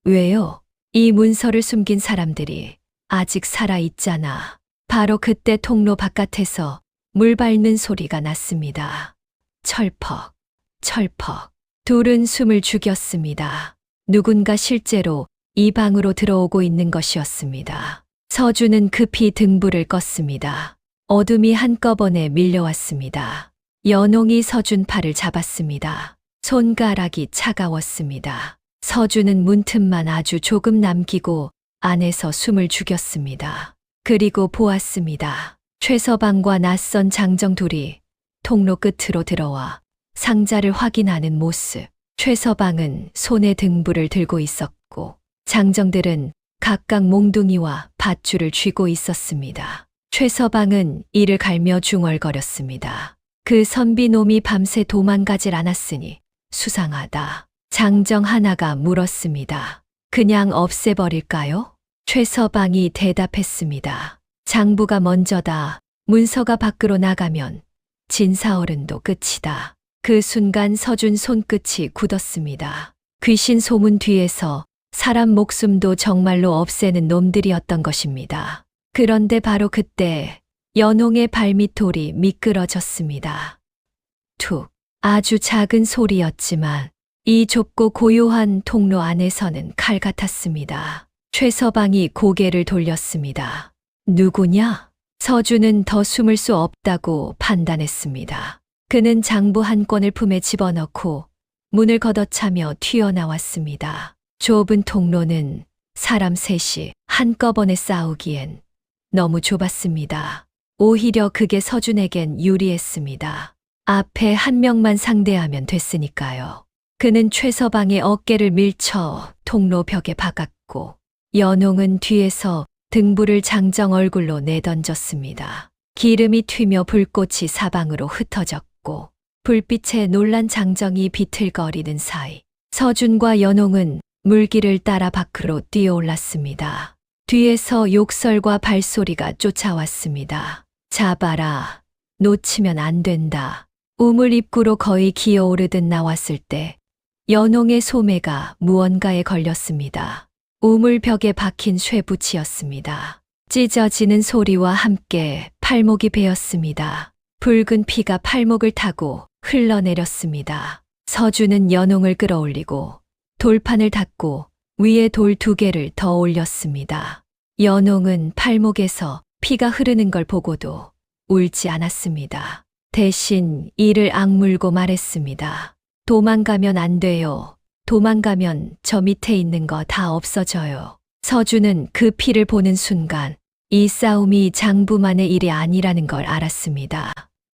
왜요? 이 문서를 숨긴 사람들이 아직 살아있잖아. 바로 그때 통로 바깥에서 물 밟는 소리가 났습니다. 철퍽, 철퍽. 둘은 숨을 죽였습니다. 누군가 실제로 이 방으로 들어오고 있는 것이었습니다. 서준은 급히 등불을 껐습니다. 어둠이 한꺼번에 밀려왔습니다. 연홍이 서준 팔을 잡았습니다. 손가락이 차가웠습니다. 서준은 문틈만 아주 조금 남기고 안에서 숨을 죽였습니다. 그리고 보았습니다. 최서방과 낯선 장정 둘이 통로 끝으로 들어와 상자를 확인하는 모습. 최서방은 손에 등불을 들고 있었고 장정들은 각각 몽둥이와 밧줄을 쥐고 있었습니다. 최서방은 이를 갈며 중얼거렸습니다. 그 선비놈이 밤새 도망가질 않았으니 수상하다. 장정 하나가 물었습니다. 그냥 없애버릴까요? 최서방이 대답했습니다. 장부가 먼저다. 문서가 밖으로 나가면 진사어른도 끝이다. 그 순간 서준 손끝이 굳었습니다. 귀신 소문 뒤에서 사람 목숨도 정말로 없애는 놈들이었던 것입니다. 그런데 바로 그때 연홍의 발밑돌이 미끄러졌습니다. 툭. 아주 작은 소리였지만 이 좁고 고요한 통로 안에서는 칼 같았습니다. 최서방이 고개를 돌렸습니다. 누구냐? 서준은 더 숨을 수 없다고 판단했습니다. 그는 장부 한 권을 품에 집어넣고 문을 걷어차며 튀어나왔습니다. 좁은 통로는 사람 셋이 한꺼번에 싸우기엔 너무 좁았습니다. 오히려 그게 서준에겐 유리했습니다. 앞에 한 명만 상대하면 됐으니까요. 그는 최서방의 어깨를 밀쳐 통로 벽에 박았고 연홍은 뒤에서 등불을 장정 얼굴로 내던졌습니다. 기름이 튀며 불꽃이 사방으로 흩어졌고 불빛에 놀란 장정이 비틀거리는 사이 서준과 연홍은 물길을 따라 밖으로 뛰어올랐습니다. 뒤에서 욕설과 발소리가 쫓아왔습니다. 잡아라. 놓치면 안 된다. 우물 입구로 거의 기어오르듯 나왔을 때 연홍의 소매가 무언가에 걸렸습니다. 우물 벽에 박힌 쇠붙이였습니다. 찢어지는 소리와 함께 팔목이 베었습니다. 붉은 피가 팔목을 타고 흘러내렸습니다. 서준은 연홍을 끌어올리고 돌판을 닫고 위에 돌 2개를 더 올렸습니다. 연홍은 팔목에서 피가 흐르는 걸 보고도 울지 않았습니다. 대신 이를 악물고 말했습니다. 도망가면 안 돼요. 도망가면 저 밑에 있는 거 다 없어져요. 서준은 그 피를 보는 순간 이 싸움이 장부만의 일이 아니라는 걸 알았습니다.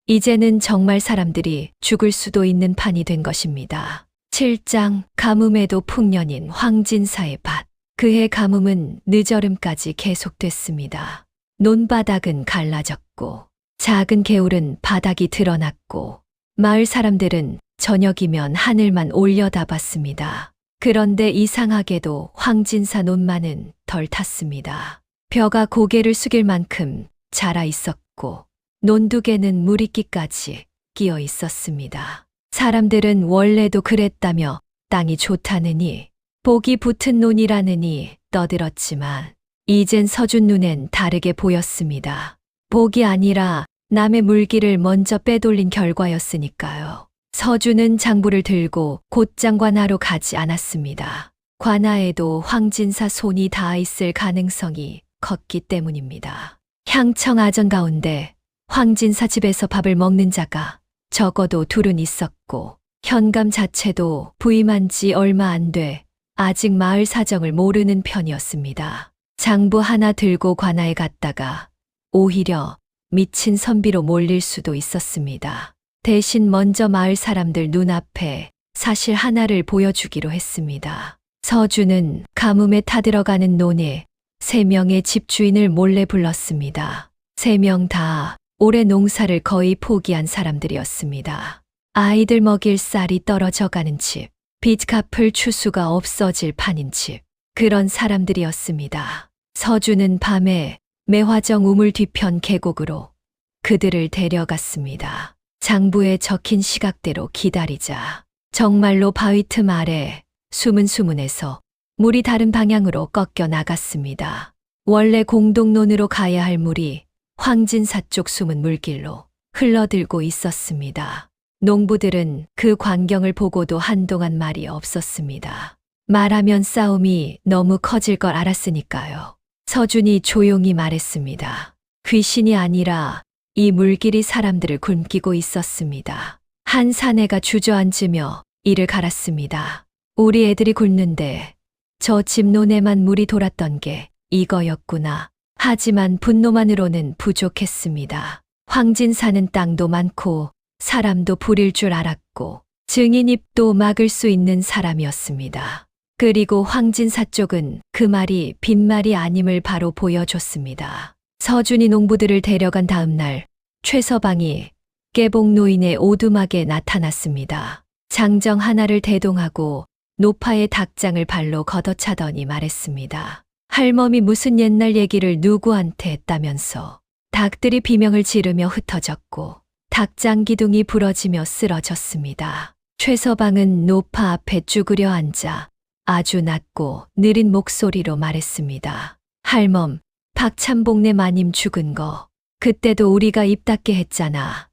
이제는 정말 사람들이 죽을 수도 있는 판이 된 것입니다. 7장 가뭄에도 풍년인 황진사의 밭. 그해 가뭄은 늦어름까지 계속됐습니다. 논바닥은 갈라졌고 작은 개울은 바닥이 드러났고 마을 사람들은 저녁이면 하늘만 올려다봤습니다. 그런데 이상하게도 황진사 논만은 덜 탔습니다. 벼가 고개를 숙일 만큼 자라 있었고 논두개는 무리끼까지 끼어 있었습니다. 사람들은 원래도 그랬다며 땅이 좋다느니 복이 붙은 논이라느니 떠들었지만 이젠 서준 눈엔 다르게 보였습니다. 복이 아니라 남의 물기를 먼저 빼돌린 결과였으니까요. 서준은 장부를 들고 곧 장관하러 가지 않았습니다. 관아에도 황진사 손이 닿아 있을 가능성이 컸기 때문입니다. 향청 아전 가운데 황진사 집에서 밥을 먹는 자가 적어도 2은 있었고 현감 자체도 부임한 지 얼마 안 돼 아직 마을 사정을 모르는 편이었습니다. 장부 하나 들고 관아에 갔다가 오히려 미친 선비로 몰릴 수도 있었습니다. 대신 먼저 마을 사람들 눈앞에 사실 하나를 보여주기로 했습니다. 서준은 가뭄에 타들어가는 논에 3명의 집주인을 몰래 불렀습니다. 3명 다 올해 농사를 거의 포기한 사람들이었습니다. 아이들 먹일 쌀이 떨어져가는 집, 빚 갚을 추수가 없어질 판인 집, 그런 사람들이었습니다. 서준은 밤에 매화정 우물 뒤편 계곡으로 그들을 데려갔습니다. 장부에 적힌 시각대로 기다리자 정말로 바위 틈 아래 수문수문해서 물이 다른 방향으로 꺾여 나갔습니다. 원래 공동론으로 가야 할 물이 황진사 쪽 숨은 물길로 흘러들고 있었습니다. 농부들은 그 광경을 보고도 한동안 말이 없었습니다. 말하면 싸움이 너무 커질 걸 알았으니까요. 서준이 조용히 말했습니다. 귀신이 아니라 이 물길이 사람들을 굶기고 있었습니다. 한 사내가 주저앉으며 이를 갈았습니다. 우리 애들이 굶는데 저 집 논에만 물이 돌았던 게 이거였구나. 하지만 분노만으로는 부족했습니다. 황진사는 땅도 많고 사람도 부릴 줄 알았고 증인 입도 막을 수 있는 사람이었습니다. 그리고 황진사 쪽은 그 말이 빈말이 아님을 바로 보여줬습니다. 서준이 농부들을 데려간 다음 날 최서방이 깨복 노인의 오두막에 나타났습니다. 장정 하나를 대동하고 노파의 닭장을 발로 걷어차더니 말했습니다. 할멈이 무슨 옛날 얘기를 누구한테 했다면서. 닭들이 비명을 지르며 흩어졌고 닭장 기둥이 부러지며 쓰러졌습니다. 최서방은 노파 앞에 쭈그려 앉아 아주 낮고 느린 목소리로 말했습니다. 할멈, 박참복네 마님 죽은 거 그때도 우리가 입 닫게 했잖아.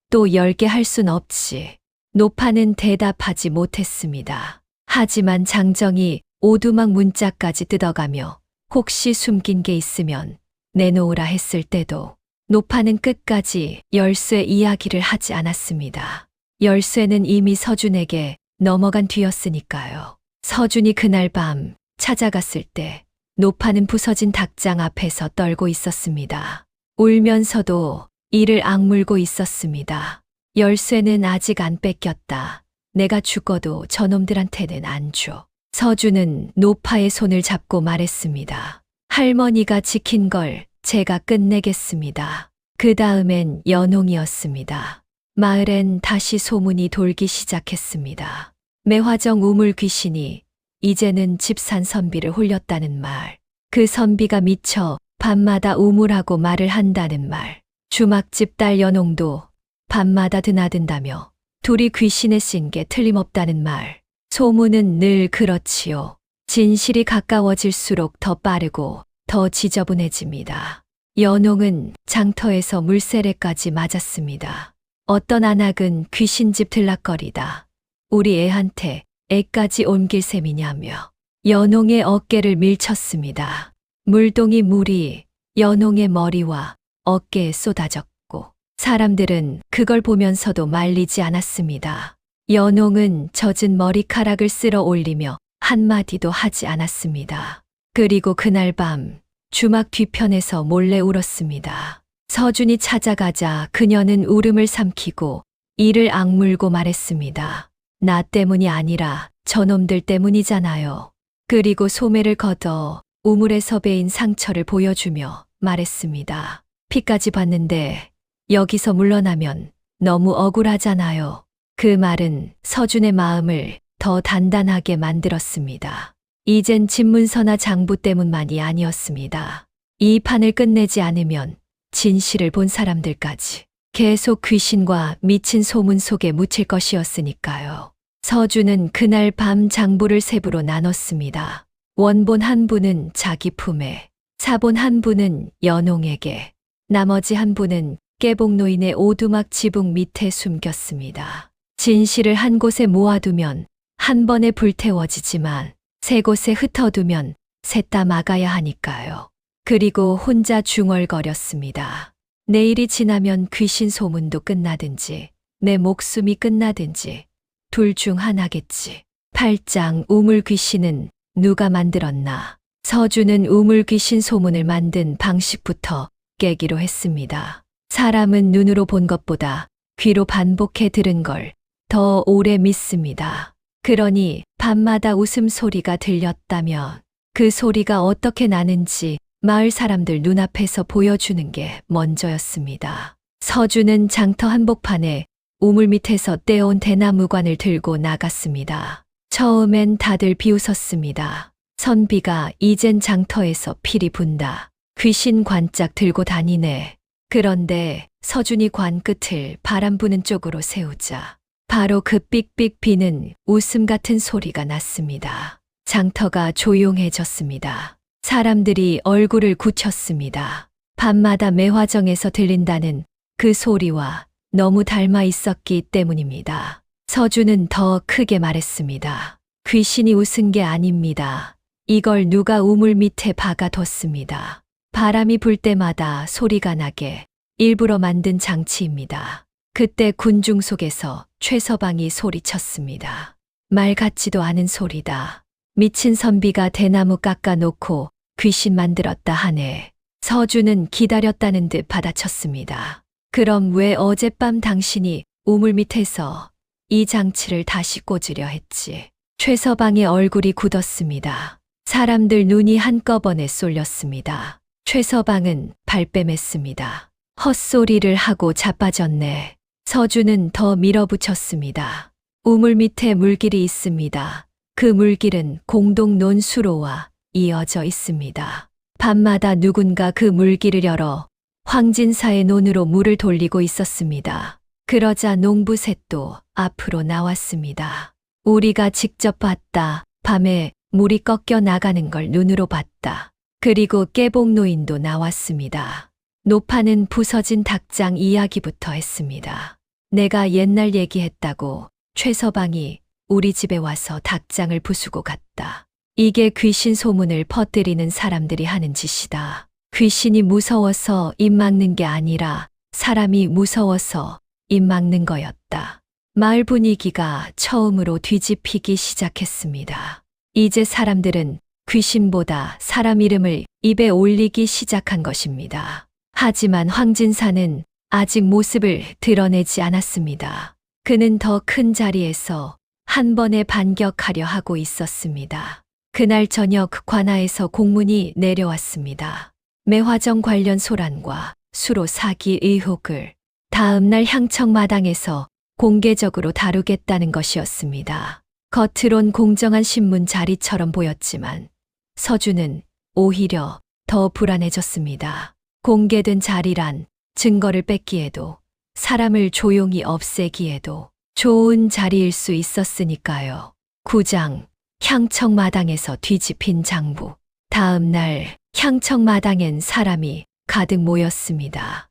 또 열게 할 순 없지. 노파는 대답하지 못했습니다. 하지만 장정이 오두막 문짝까지 뜯어가며 혹시 숨긴 게 있으면 내놓으라 했을 때도 노파는 끝까지 열쇠 이야기를 하지 않았습니다. 열쇠는 이미 서준에게 넘어간 뒤였으니까요. 서준이 그날 밤 찾아갔을 때 노파는 부서진 닭장 앞에서 떨고 있었습니다. 울면서도 이를 악물고 있었습니다. 열쇠는 아직 안 뺏겼다. 내가 죽어도 저놈들한테는 안 줘. 서준은 노파의 손을 잡고 말했습니다. 할머니가 지킨 걸 제가 끝내겠습니다. 그 다음엔 연홍이었습니다. 마을엔 다시 소문이 돌기 시작했습니다. 매화정 우물 귀신이 이제는 집산 선비를 홀렸다는 말. 그 선비가 미쳐 밤마다 우물하고 말을 한다는 말. 주막집 딸 연홍도 밤마다 드나든다며 둘이 귀신에 씌인 게 틀림없다는 말. 소문은 늘 그렇지요. 진실이 가까워질수록 더 빠르고 더 지저분해집니다. 연홍은 장터에서 물세례까지 맞았습니다. 어떤 안악은 귀신집 들락거리다 우리 애한테 애까지 옮길 셈이냐며 연홍의 어깨를 밀쳤습니다. 물동이 물이 연홍의 머리와 어깨에 쏟아졌고 사람들은 그걸 보면서도 말리지 않았습니다. 연홍은 젖은 머리카락을 쓸어 올리며 한마디도 하지 않았습니다. 그리고 그날 밤 주막 뒤편에서 몰래 울었습니다. 서준이 찾아가자 그녀는 울음을 삼키고 이를 악물고 말했습니다. 나 때문이 아니라 저놈들 때문이잖아요. 그리고 소매를 걷어 우물에서 베인 상처를 보여주며 말했습니다. 피까지 봤는데 여기서 물러나면 너무 억울하잖아요. 그 말은 서준의 마음을 더 단단하게 만들었습니다. 이젠 집문서나 장부 때문만이 아니었습니다. 이 판을 끝내지 않으면 진실을 본 사람들까지 계속 귀신과 미친 소문 속에 묻힐 것이었으니까요. 서준은 그날 밤 장부를 세 부로 나눴습니다. 원본 한 부는 자기 품에, 사본 한 부는 연홍에게, 나머지 한 부는 깨복노인의 오두막 지붕 밑에 숨겼습니다. 진실을 한 곳에 모아두면 한 번에 불태워지지만 세 곳에 흩어두면 셋 다 막아야 하니까요. 그리고 혼자 중얼거렸습니다. 내일이 지나면 귀신 소문도 끝나든지 내 목숨이 끝나든지 둘 중 하나겠지. 8장 우물 귀신은 누가 만들었나? 서준은 우물 귀신 소문을 만든 방식부터 깨기로 했습니다. 사람은 눈으로 본 것보다 귀로 반복해 들은 걸 더 오래 믿습니다. 그러니 밤마다 웃음소리가 들렸다면 그 소리가 어떻게 나는지 마을 사람들 눈앞에서 보여주는 게 먼저였습니다. 서준은 장터 한복판에 우물 밑에서 떼어온 대나무관을 들고 나갔습니다. 처음엔 다들 비웃었습니다. 선비가 이젠 장터에서 필이 분다. 귀신 관짝 들고 다니네. 그런데 서준이 관 끝을 바람 부는 쪽으로 세우자 바로 그 삑삑 비는 웃음 같은 소리가 났습니다. 장터가 조용해졌습니다. 사람들이 얼굴을 굳혔습니다. 밤마다 매화정에서 들린다는 그 소리와 너무 닮아 있었기 때문입니다. 서준은 더 크게 말했습니다. 귀신이 웃은 게 아닙니다. 이걸 누가 우물 밑에 박아뒀습니다. 바람이 불 때마다 소리가 나게 일부러 만든 장치입니다. 그때 군중 속에서 최서방이 소리쳤습니다. 말 같지도 않은 소리다. 미친 선비가 대나무 깎아놓고 귀신 만들었다 하네. 서준은 기다렸다는 듯 받아쳤습니다. 그럼 왜 어젯밤 당신이 우물 밑에서 이 장치를 다시 꽂으려 했지? 최서방의 얼굴이 굳었습니다. 사람들 눈이 한꺼번에 쏠렸습니다. 최서방은 발뺌했습니다. 헛소리를 하고 자빠졌네. 서준은 더 밀어붙였습니다. 우물 밑에 물길이 있습니다. 그 물길은 공동 논수로와 이어져 있습니다. 밤마다 누군가 그 물길을 열어 황진사의 논으로 물을 돌리고 있었습니다. 그러자 농부셋도 앞으로 나왔습니다. 우리가 직접 봤다. 밤에 물이 꺾여 나가는 걸 눈으로 봤다. 그리고 깨복노인도 나왔습니다. 노파는 부서진 닭장 이야기부터 했습니다. 내가 옛날 얘기했다고 최서방이 우리 집에 와서 닭장을 부수고 갔다. 이게 귀신 소문을 퍼뜨리는 사람들이 하는 짓이다. 귀신이 무서워서 입 막는 게 아니라 사람이 무서워서 입 막는 거였다. 마을 분위기가 처음으로 뒤집히기 시작했습니다. 이제 사람들은 귀신보다 사람 이름을 입에 올리기 시작한 것입니다. 하지만 황진사는 아직 모습을 드러내지 않았습니다. 그는 더 큰 자리에서 한 번에 반격하려 하고 있었습니다. 그날 저녁 관아에서 공문이 내려왔습니다. 매화정 관련 소란과 수로 사기 의혹을 다음날 향청마당에서 공개적으로 다루겠다는 것이었습니다. 겉으론 공정한 신문 자리처럼 보였지만 서준은 오히려 더 불안해졌습니다. 공개된 자리란 증거를 뺏기에도 사람을 조용히 없애기에도 좋은 자리일 수 있었으니까요. 9장 향청마당에서 뒤집힌 장부. 다음 날 향청마당엔 사람이 가득 모였습니다.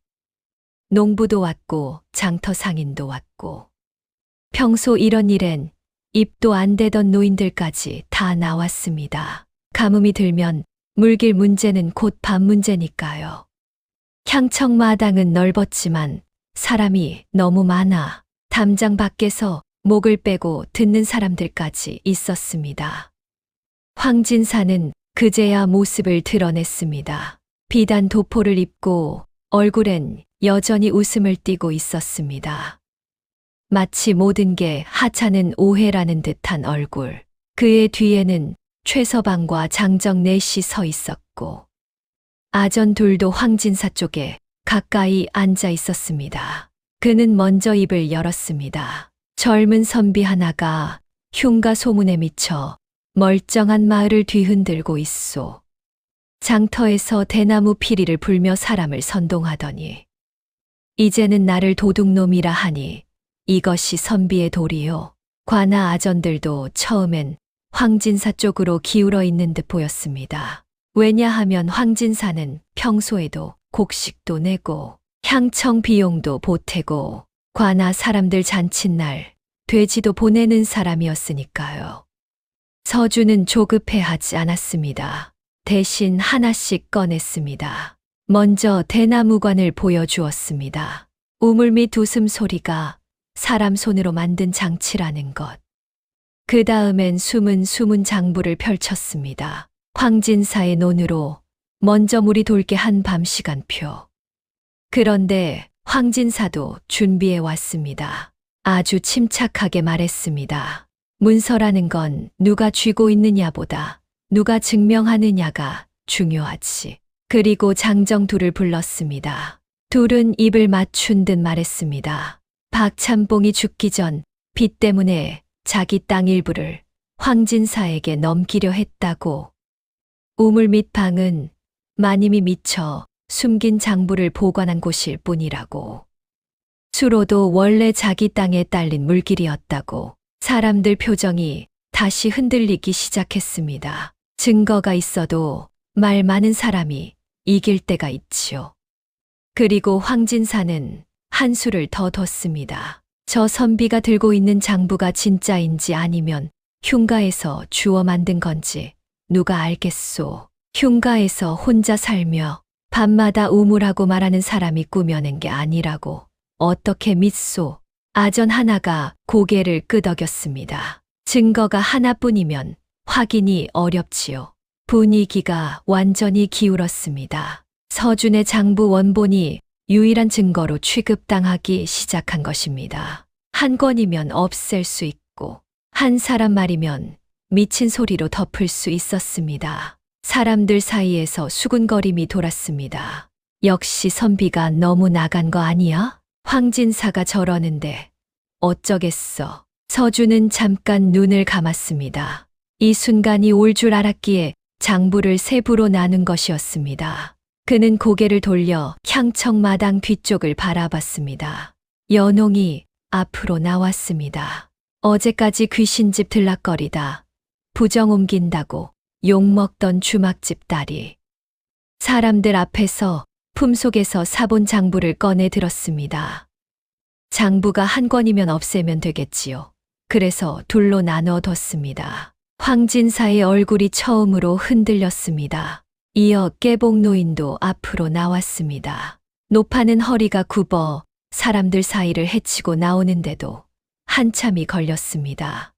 농부도 왔고 장터 상인도 왔고 평소 이런 일엔 입도 안 대던 노인들까지 다 나왔습니다. 가뭄이 들면 물길 문제는 곧 밥 문제니까요. 향청 마당은 넓었지만 사람이 너무 많아 담장 밖에서 목을 빼고 듣는 사람들까지 있었습니다. 황진사는 그제야 모습을 드러냈습니다. 비단 도포를 입고 얼굴엔 여전히 웃음을 띠고 있었습니다. 마치 모든 게 하찮은 오해라는 듯한 얼굴. 그의 뒤에는 최서방과 장정 넷이 서 있었고 아전 둘도 황진사 쪽에 가까이 앉아 있었습니다. 그는 먼저 입을 열었습니다. 젊은 선비 하나가 흉가 소문에 미쳐 멀쩡한 마을을 뒤흔들고 있소. 장터에서 대나무 피리를 불며 사람을 선동하더니 이제는 나를 도둑놈이라 하니 이것이 선비의 도리요. 관아 아전들도 처음엔 황진사 쪽으로 기울어 있는 듯 보였습니다. 왜냐하면 황진사는 평소에도 곡식도 내고 향청 비용도 보태고 관아 사람들 잔칫날 돼지도 보내는 사람이었으니까요. 서주는 조급해하지 않았습니다. 대신 하나씩 꺼냈습니다. 먼저 대나무관을 보여주었습니다. 우물 및 웃음소리가 사람 손으로 만든 장치라는 것. 그 다음엔 숨은 장부를 펼쳤습니다. 황진사의 논으로 먼저 물이 돌게 한 밤 시간표. 그런데 황진사도 준비해 왔습니다. 아주 침착하게 말했습니다. 문서라는 건 누가 쥐고 있느냐보다 누가 증명하느냐가 중요하지. 그리고 장정 둘을 불렀습니다. 둘은 입을 맞춘 듯 말했습니다. 박참봉이 죽기 전 빚 때문에 자기 땅 일부를 황진사에게 넘기려 했다고. 우물 및 방은 마님이 미처 숨긴 장부를 보관한 곳일 뿐이라고. 수로도 원래 자기 땅에 딸린 물길이었다고. 사람들 표정이 다시 흔들리기 시작했습니다. 증거가 있어도 말 많은 사람이 이길 때가 있지요. 그리고 황진사는 한수를 더 뒀습니다. 저 선비가 들고 있는 장부가 진짜인지 아니면 흉가에서 주워 만든 건지 누가 알겠소. 흉가에서 혼자 살며 밤마다 우물하고 말하는 사람이 꾸며낸 게 아니라고 어떻게 믿소. 아전 하나가 고개를 끄덕였습니다. 증거가 하나뿐이면 확인이 어렵지요. 분위기가 완전히 기울었습니다. 서준의 장부 원본이 유일한 증거로 취급당하기 시작한 것입니다. 한 권이면 없앨 수 있고 한 사람 말이면 미친 소리로 덮을 수 있었습니다. 사람들 사이에서 수군거림이 돌았습니다. 역시 선비가 너무 나간 거 아니야? 황진사가 저러는데 어쩌겠어. 서준은 잠깐 눈을 감았습니다. 이 순간이 올 줄 알았기에 장부를 세 부로 나눈 것이었습니다. 그는 고개를 돌려 향청마당 뒤쪽을 바라봤습니다. 연홍이 앞으로 나왔습니다. 어제까지 귀신집 들락거리다 부정 옮긴다고 욕먹던 주막집 딸이 사람들 앞에서 품속에서 사본 장부를 꺼내 들었습니다. 장부가 한 권이면 없애면 되겠지요. 그래서 둘로 나눠 뒀습니다. 황진사의 얼굴이 처음으로 흔들렸습니다. 이어 깨복 노인도 앞으로 나왔습니다. 노파는 허리가 굽어 사람들 사이를 헤치고 나오는데도 한참이 걸렸습니다.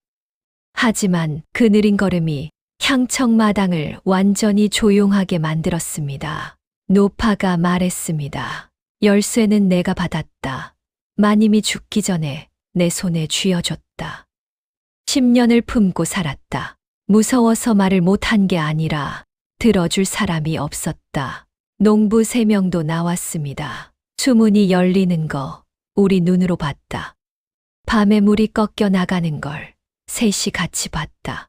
하지만 그 느린 걸음이 향청마당을 완전히 조용하게 만들었습니다. 노파가 말했습니다. 열쇠는 내가 받았다. 마님이 죽기 전에 내 손에 쥐어줬다. 10년을 품고 살았다. 무서워서 말을 못한 게 아니라 들어줄 사람이 없었다. 농부 3명도 나왔습니다. 수문이 열리는 거 우리 눈으로 봤다. 밤에 물이 꺾여 나가는 걸 셋이 같이 봤다.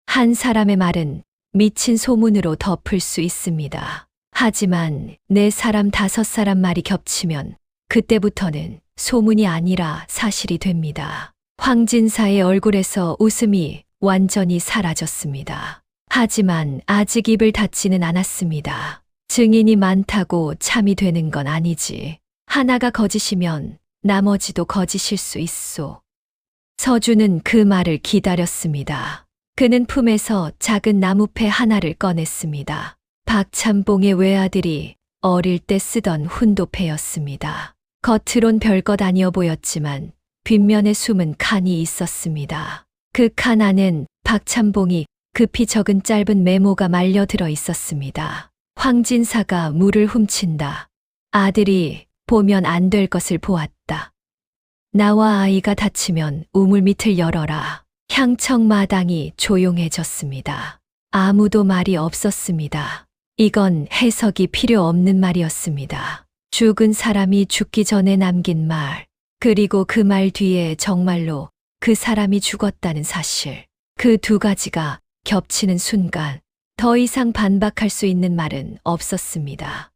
한 사람의 말은 미친 소문으로 덮을 수 있습니다. 하지만 4사람 5사람 말이 겹치면 그때부터는 소문이 아니라 사실이 됩니다. 황진사의 얼굴에서 웃음이 완전히 사라졌습니다. 하지만 아직 입을 닫지는 않았습니다. 증인이 많다고 참이 되는 건 아니지. 하나가 거짓이면 나머지도 거짓일 수 있소. 서준은 그 말을 기다렸습니다. 그는 품에서 작은 나무패 하나를 꺼냈습니다. 박찬봉의 외아들이 어릴 때 쓰던 훈도패였습니다. 겉으론 별것 아니어 보였지만 뒷면에 숨은 칸이 있었습니다. 그 칸 안엔 박찬봉이 급히 적은 짧은 메모가 말려 들어 있었습니다. 황진사가 물을 훔친다. 아들이 보면 안 될 것을 보았다. 나와 아이가 다치면 우물 밑을 열어라. 향청 마당이 조용해졌습니다. 아무도 말이 없었습니다. 이건 해석이 필요 없는 말이었습니다. 죽은 사람이 죽기 전에 남긴 말, 그리고 그 말 뒤에 정말로 그 사람이 죽었다는 사실. 그 두 가지가 겹치는 순간 더 이상 반박할 수 있는 말은 없었습니다.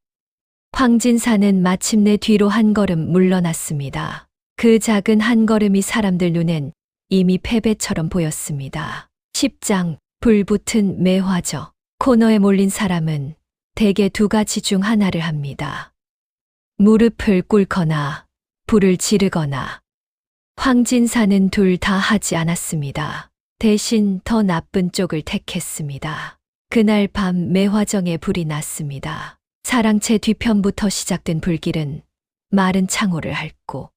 황진사는 마침내 뒤로 한 걸음 물러났습니다. 그 작은 한 걸음이 사람들 눈엔 이미 패배처럼 보였습니다. 10장 불붙은 매화저. 코너에 몰린 사람은 대개 두 가지 중 하나를 합니다. 무릎을 꿇거나 불을 지르거나. 황진사는 둘 다 하지 않았습니다. 대신 더 나쁜 쪽을 택했습니다. 그날 밤 매화정에 불이 났습니다. 사랑채 뒤편부터 시작된 불길은 마른 창호를 핥고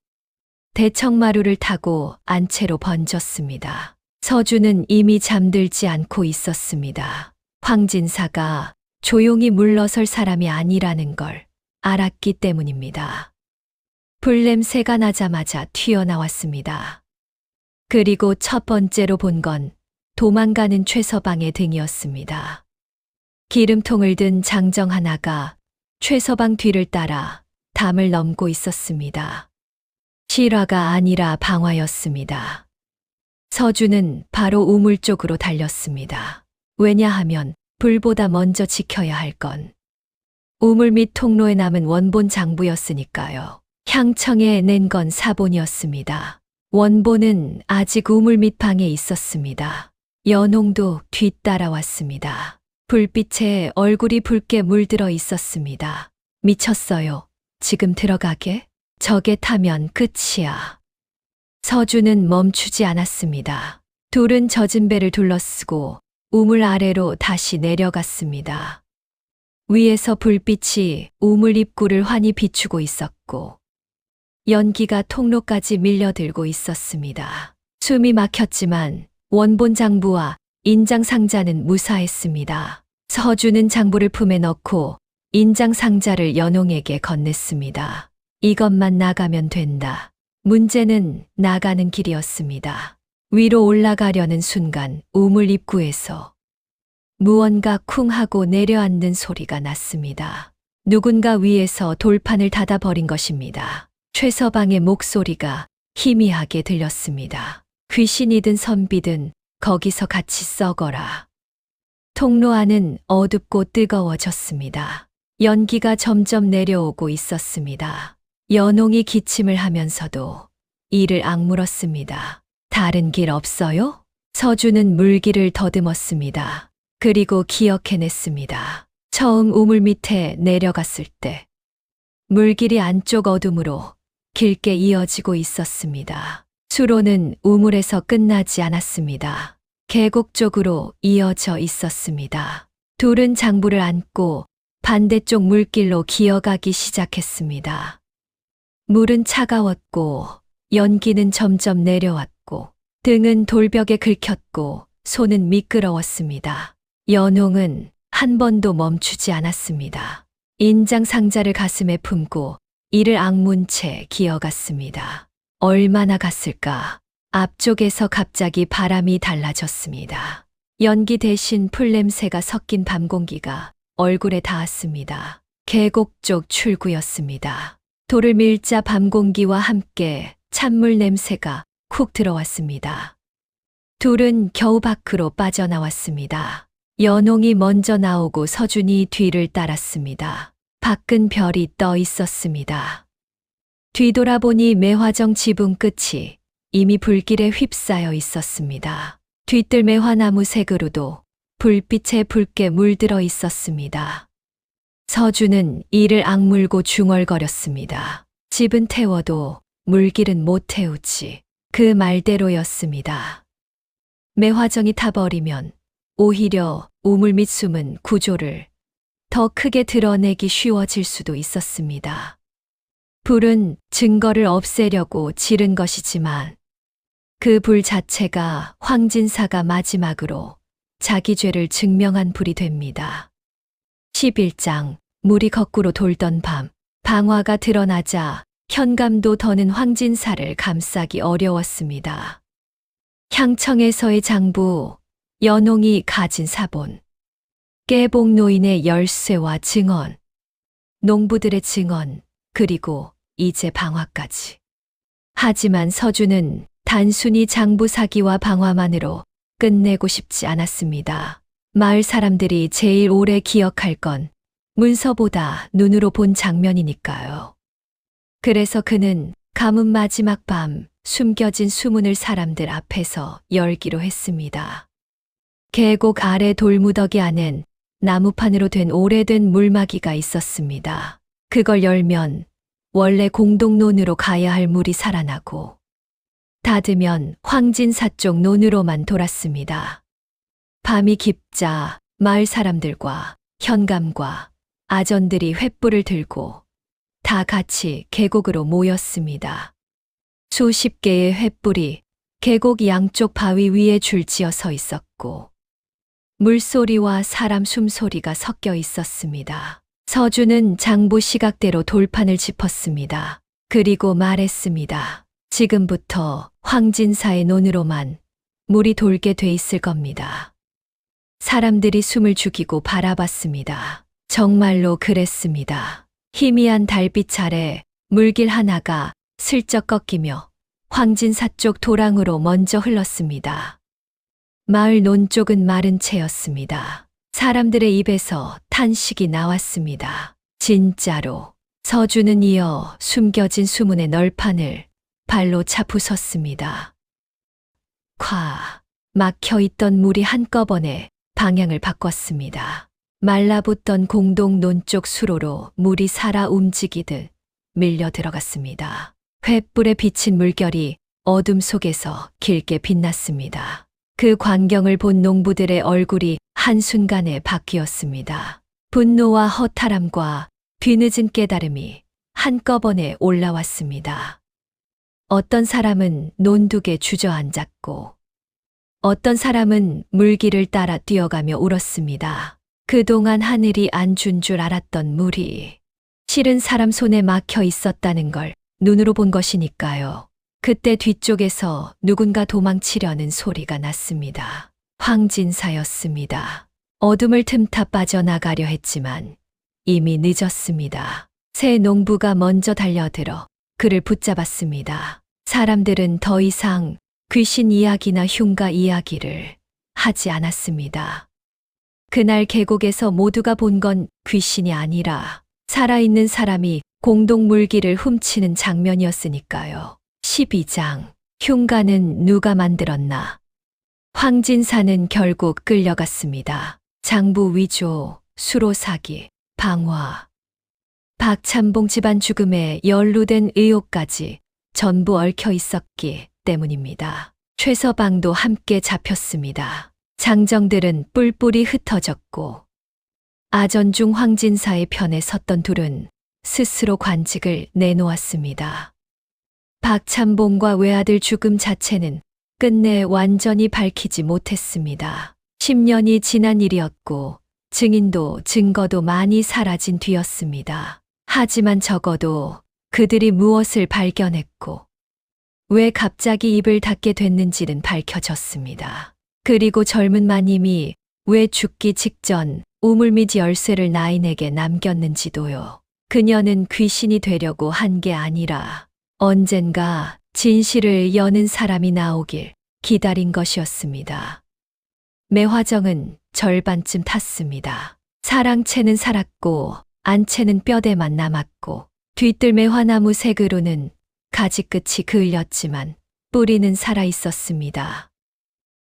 대청마루를 타고 안채로 번졌습니다. 서준은 이미 잠들지 않고 있었습니다. 황진사가 조용히 물러설 사람이 아니라는 걸 알았기 때문입니다. 불냄새가 나자마자 튀어나왔습니다. 그리고 첫 번째로 본 건 도망가는 최서방의 등이었습니다. 기름통을 든 장정 하나가 최서방 뒤를 따라 담을 넘고 있었습니다. 실화가 아니라 방화였습니다. 서준은 바로 우물 쪽으로 달렸습니다. 왜냐하면 불보다 먼저 지켜야 할 건 우물 밑 통로에 남은 원본 장부였으니까요. 향청에 낸 건 사본이었습니다. 원본은 아직 우물 밑 방에 있었습니다. 연홍도 뒤따라왔습니다. 불빛에 얼굴이 붉게 물들어 있었습니다. 미쳤어요. 지금 들어가게? 저게 타면 끝이야. 서준은 멈추지 않았습니다. 둘은 젖은 배를 둘러쓰고 우물 아래로 다시 내려갔습니다. 위에서 불빛이 우물 입구를 환히 비추고 있었고 연기가 통로까지 밀려들고 있었습니다. 숨이 막혔지만 원본 장부와 인장 상자는 무사했습니다. 서준은 장부를 품에 넣고 인장 상자를 연홍에게 건넸습니다. 이것만 나가면 된다. 문제는 나가는 길이었습니다. 위로 올라가려는 순간 우물 입구에서 무언가 쿵 하고 내려앉는 소리가 났습니다. 누군가 위에서 돌판을 닫아버린 것입니다. 최서방의 목소리가 희미하게 들렸습니다. 귀신이든 선비든 거기서 같이 썩어라. 통로 안은 어둡고 뜨거워졌습니다. 연기가 점점 내려오고 있었습니다. 연홍이 기침을 하면서도 이를 악물었습니다. 다른 길 없어요? 서준은 물기를 더듬었습니다. 그리고 기억해냈습니다. 처음 우물 밑에 내려갔을 때 물길이 안쪽 어둠으로 길게 이어지고 있었습니다. 수로는 우물에서 끝나지 않았습니다. 계곡 쪽으로 이어져 있었습니다. 둘은 장부를 안고 반대쪽 물길로 기어가기 시작했습니다. 물은 차가웠고 연기는 점점 내려왔고 등은 돌벽에 긁혔고 손은 미끄러웠습니다. 연홍은 한 번도 멈추지 않았습니다. 인장 상자를 가슴에 품고 이를 악문 채 기어갔습니다. 얼마나 갔을까? 앞쪽에서 갑자기 바람이 달라졌습니다. 연기 대신 풀냄새가 섞인 밤 공기가 얼굴에 닿았습니다. 계곡 쪽 출구였습니다. 돌을 밀자 밤 공기와 함께 찬물 냄새가 쿡 들어왔습니다. 둘은 겨우 밖으로 빠져나왔습니다. 연홍이 먼저 나오고 서준이 뒤를 따랐습니다. 밖은 별이 떠 있었습니다. 뒤돌아보니 매화정 지붕 끝이 이미 불길에 휩싸여 있었습니다. 뒤뜰 매화나무 색으로도 불빛에 붉게 물들어 있었습니다. 서준은 이를 악물고 중얼거렸습니다. 집은 태워도 물길은 못 태우지. 그 말대로였습니다. 매화정이 타버리면 오히려 우물 및 숨은 구조를 더 크게 드러내기 쉬워질 수도 있었습니다. 불은 증거를 없애려고 지른 것이지만 그 불 자체가 황진사가 마지막으로 자기 죄를 증명한 불이 됩니다. 11장 물이 거꾸로 돌던 밤, 방화가 드러나자 현감도 더는 황진사를 감싸기 어려웠습니다. 향청에서의 장부, 연홍이 가진 사본, 깨복 노인의 열쇠와 증언, 농부들의 증언, 그리고 이제 방화까지. 하지만 서준은 단순히 장부 사기와 방화만으로 끝내고 싶지 않았습니다. 마을 사람들이 제일 오래 기억할 건 문서보다 눈으로 본 장면이니까요. 그래서 그는 가뭄 마지막 밤 숨겨진 수문을 사람들 앞에서 열기로 했습니다. 계곡 아래 돌무더기 안엔 나무판으로 된 오래된 물막이가 있었습니다. 그걸 열면 원래 공동논으로 가야 할 물이 살아나고 닫으면 황진사 쪽 논으로만 돌았습니다. 밤이 깊자 마을 사람들과 현감과 아전들이 횃불을 들고 다 같이 계곡으로 모였습니다. 수십 개의 횃불이 계곡 양쪽 바위 위에 줄지어 서 있었고 물소리와 사람 숨소리가 섞여 있었습니다. 서준은 장부 시각대로 돌판을 짚었습니다. 그리고 말했습니다. 지금부터 황진사의 논으로만 물이 돌게 돼 있을 겁니다. 사람들이 숨을 죽이고 바라봤습니다. 정말로 그랬습니다. 희미한 달빛 아래 물길 하나가 슬쩍 꺾이며 황진사 쪽 도랑으로 먼저 흘렀습니다. 마을 논 쪽은 마른 채였습니다. 사람들의 입에서 탄식이 나왔습니다. 진짜로. 서준은 이어 숨겨진 수문의 널판을 발로 차 부쉈습니다. 콱! 막혀있던 물이 한꺼번에 방향을 바꿨습니다. 말라붙던 공동 논 쪽 수로로 물이 살아 움직이듯 밀려 들어갔습니다. 횃불에 비친 물결이 어둠 속에서 길게 빛났습니다. 그 광경을 본 농부들의 얼굴이 한순간에 바뀌었습니다. 분노와 허탈함과 뒤늦은 깨달음이 한꺼번에 올라왔습니다. 어떤 사람은 논둑에 주저앉았고 어떤 사람은 물길을 따라 뛰어가며 울었습니다. 그동안 하늘이 안 준 줄 알았던 물이 실은 사람 손에 막혀 있었다는 걸 눈으로 본 것이니까요. 그때 뒤쪽에서 누군가 도망치려는 소리가 났습니다. 황진사였습니다. 어둠을 틈타 빠져나가려 했지만 이미 늦었습니다. 새 농부가 먼저 달려들어 그를 붙잡았습니다. 사람들은 더 이상 귀신 이야기나 흉가 이야기를 하지 않았습니다. 그날 계곡에서 모두가 본 건 귀신이 아니라 살아있는 사람이 공동 물기를 훔치는 장면이었으니까요. 12장 흉가는 누가 만들었나? 황진사는 결국 끌려갔습니다. 장부 위조, 수로 사기, 방화, 박찬봉 집안 죽음에 연루된 의혹까지 전부 얽혀 있었기 때문입니다. 최서방도 함께 잡혔습니다. 장정들은 뿔뿔이 흩어졌고 아전중 황진사의 편에 섰던 둘은 스스로 관직을 내놓았습니다. 박찬봉과 외아들 죽음 자체는 끝내 완전히 밝히지 못했습니다. 10년이 지난 일이었고 증인도 증거도 많이 사라진 뒤였습니다. 하지만 적어도 그들이 무엇을 발견했고 왜 갑자기 입을 닫게 됐는지는 밝혀졌습니다. 그리고 젊은 마님이 왜 죽기 직전 우물 및 열쇠를 나인에게 남겼는지도요. 그녀는 귀신이 되려고 한 게 아니라 언젠가 진실을 여는 사람이 나오길 기다린 것이었습니다. 매화정은 절반쯤 탔습니다. 사랑채는 살았고 안채는 뼈대만 남았고 뒤뜰 매화나무 새 그루는 가지 끝이 그을렸지만 뿌리는 살아 있었습니다.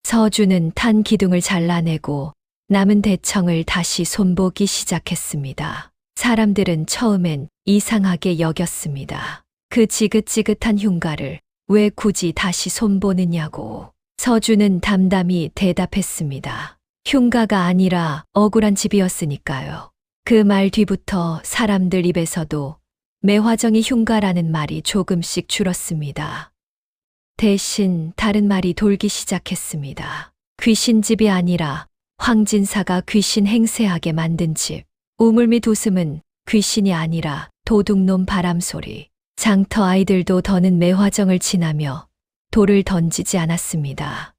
서준은 탄 기둥을 잘라내고 남은 대청을 다시 손보기 시작했습니다. 사람들은 처음엔 이상하게 여겼습니다. 그 지긋지긋한 흉가를 왜 굳이 다시 손보느냐고. 서준은 담담히 대답했습니다. 흉가가 아니라 억울한 집이었으니까요. 그 말 뒤부터 사람들 입에서도 매화정이 흉가라는 말이 조금씩 줄었습니다. 대신 다른 말이 돌기 시작했습니다. 귀신집이 아니라 황진사가 귀신 행세하게 만든 집. 우물 및 웃음은 귀신이 아니라 도둑놈 바람소리. 장터 아이들도 더는 매화정을 지나며 돌을 던지지 않았습니다.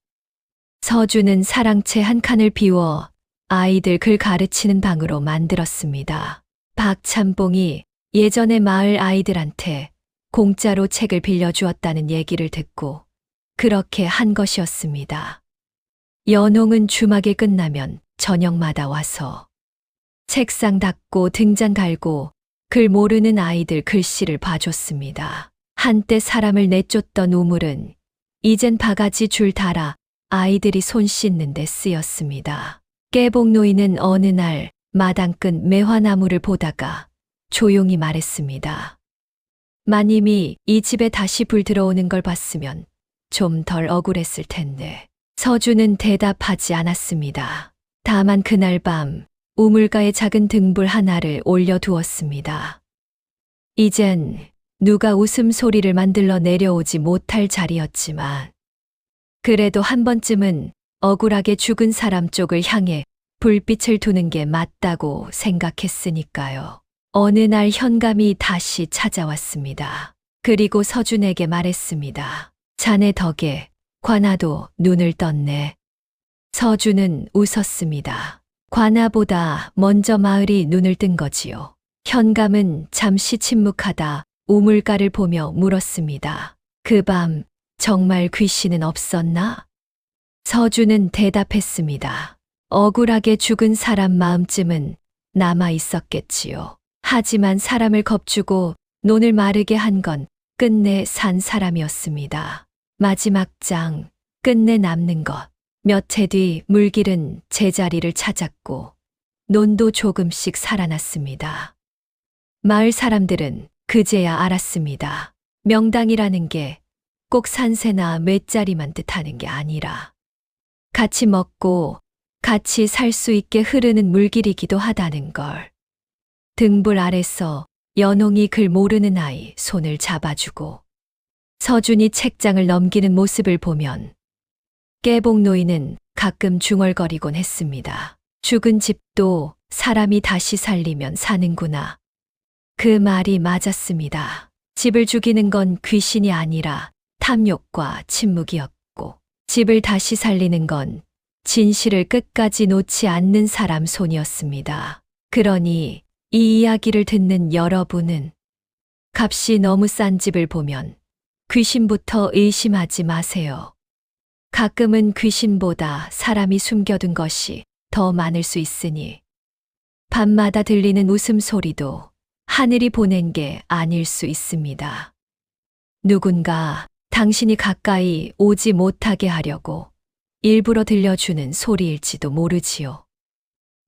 서준은 사랑채 한 칸을 비워 아이들 글 가르치는 방으로 만들었습니다. 박찬봉이 예전에 마을 아이들한테 공짜로 책을 빌려주었다는 얘기를 듣고 그렇게 한 것이었습니다. 연홍은 주막이 끝나면 저녁마다 와서 책상 닦고 등잔 갈고 글 모르는 아이들 글씨를 봐줬습니다. 한때 사람을 내쫓던 우물은 이젠 바가지 줄 달아 아이들이 손 씻는 데 쓰였습니다. 깨복노인은 어느 날 마당 끝 매화나무를 보다가 조용히 말했습니다. 마님이 이 집에 다시 불 들어오는 걸 봤으면 좀 덜 억울했을 텐데. 서준은 대답하지 않았습니다. 다만 그날 밤 우물가에 작은 등불 하나를 올려두었습니다. 이젠 누가 웃음소리를 만들러 내려오지 못할 자리였지만 그래도 한 번쯤은 억울하게 죽은 사람 쪽을 향해 불빛을 두는 게 맞다고 생각했으니까요. 어느 날 현감이 다시 찾아왔습니다. 그리고 서준에게 말했습니다. 자네 덕에 관아도 눈을 떴네. 서준은 웃었습니다. 관아보다 먼저 마을이 눈을 뜬 거지요. 현감은 잠시 침묵하다 우물가를 보며 물었습니다. 그 밤 정말 귀신은 없었나? 서준은 대답했습니다. 억울하게 죽은 사람 마음쯤은 남아 있었겠지요. 하지만 사람을 겁주고 논을 마르게 한 건 끝내 산 사람이었습니다. 마지막 장, 끝내 남는 것. 몇 해 뒤 물길은 제자리를 찾았고 논도 조금씩 살아났습니다. 마을 사람들은 그제야 알았습니다. 명당이라는 게 꼭 산새나 맷자리만 뜻하는 게 아니라 같이 먹고 같이 살 수 있게 흐르는 물길이기도 하다는 걸. 등불 아래서 연홍이 글 모르는 아이 손을 잡아주고 서준이 책장을 넘기는 모습을 보면 깨복노인은 가끔 중얼거리곤 했습니다. 죽은 집도 사람이 다시 살리면 사는구나. 그 말이 맞았습니다. 집을 죽이는 건 귀신이 아니라 탐욕과 침묵이었고 집을 다시 살리는 건 진실을 끝까지 놓지 않는 사람 손이었습니다. 그러니 이 이야기를 듣는 여러분은 값이 너무 싼 집을 보면 귀신부터 의심하지 마세요. 가끔은 귀신보다 사람이 숨겨둔 것이 더 많을 수 있으니 밤마다 들리는 웃음소리도 하늘이 보낸 게 아닐 수 있습니다. 누군가 당신이 가까이 오지 못하게 하려고 일부러 들려주는 소리일지도 모르지요.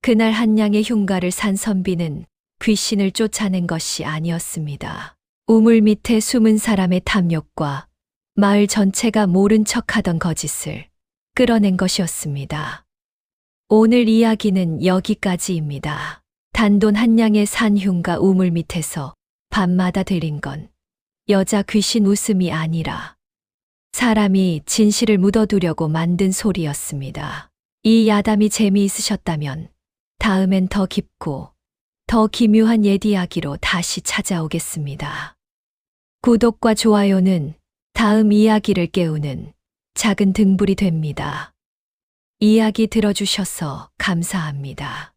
그날 한양의 흉가를 산 선비는 귀신을 쫓아낸 것이 아니었습니다. 우물 밑에 숨은 사람의 탐욕과 마을 전체가 모른 척하던 거짓을 끌어낸 것이었습니다. 오늘 이야기는 여기까지입니다. 단돈 한냥의 산 흉가 우물 밑에서 밤마다 들린 건 여자 귀신 웃음이 아니라 사람이 진실을 묻어두려고 만든 소리였습니다. 이 야담이 재미있으셨다면 다음엔 더 깊고 더 기묘한 옛 이야기로 다시 찾아오겠습니다. 구독과 좋아요는 다음 이야기를 깨우는 작은 등불이 됩니다. 이야기 들어주셔서 감사합니다.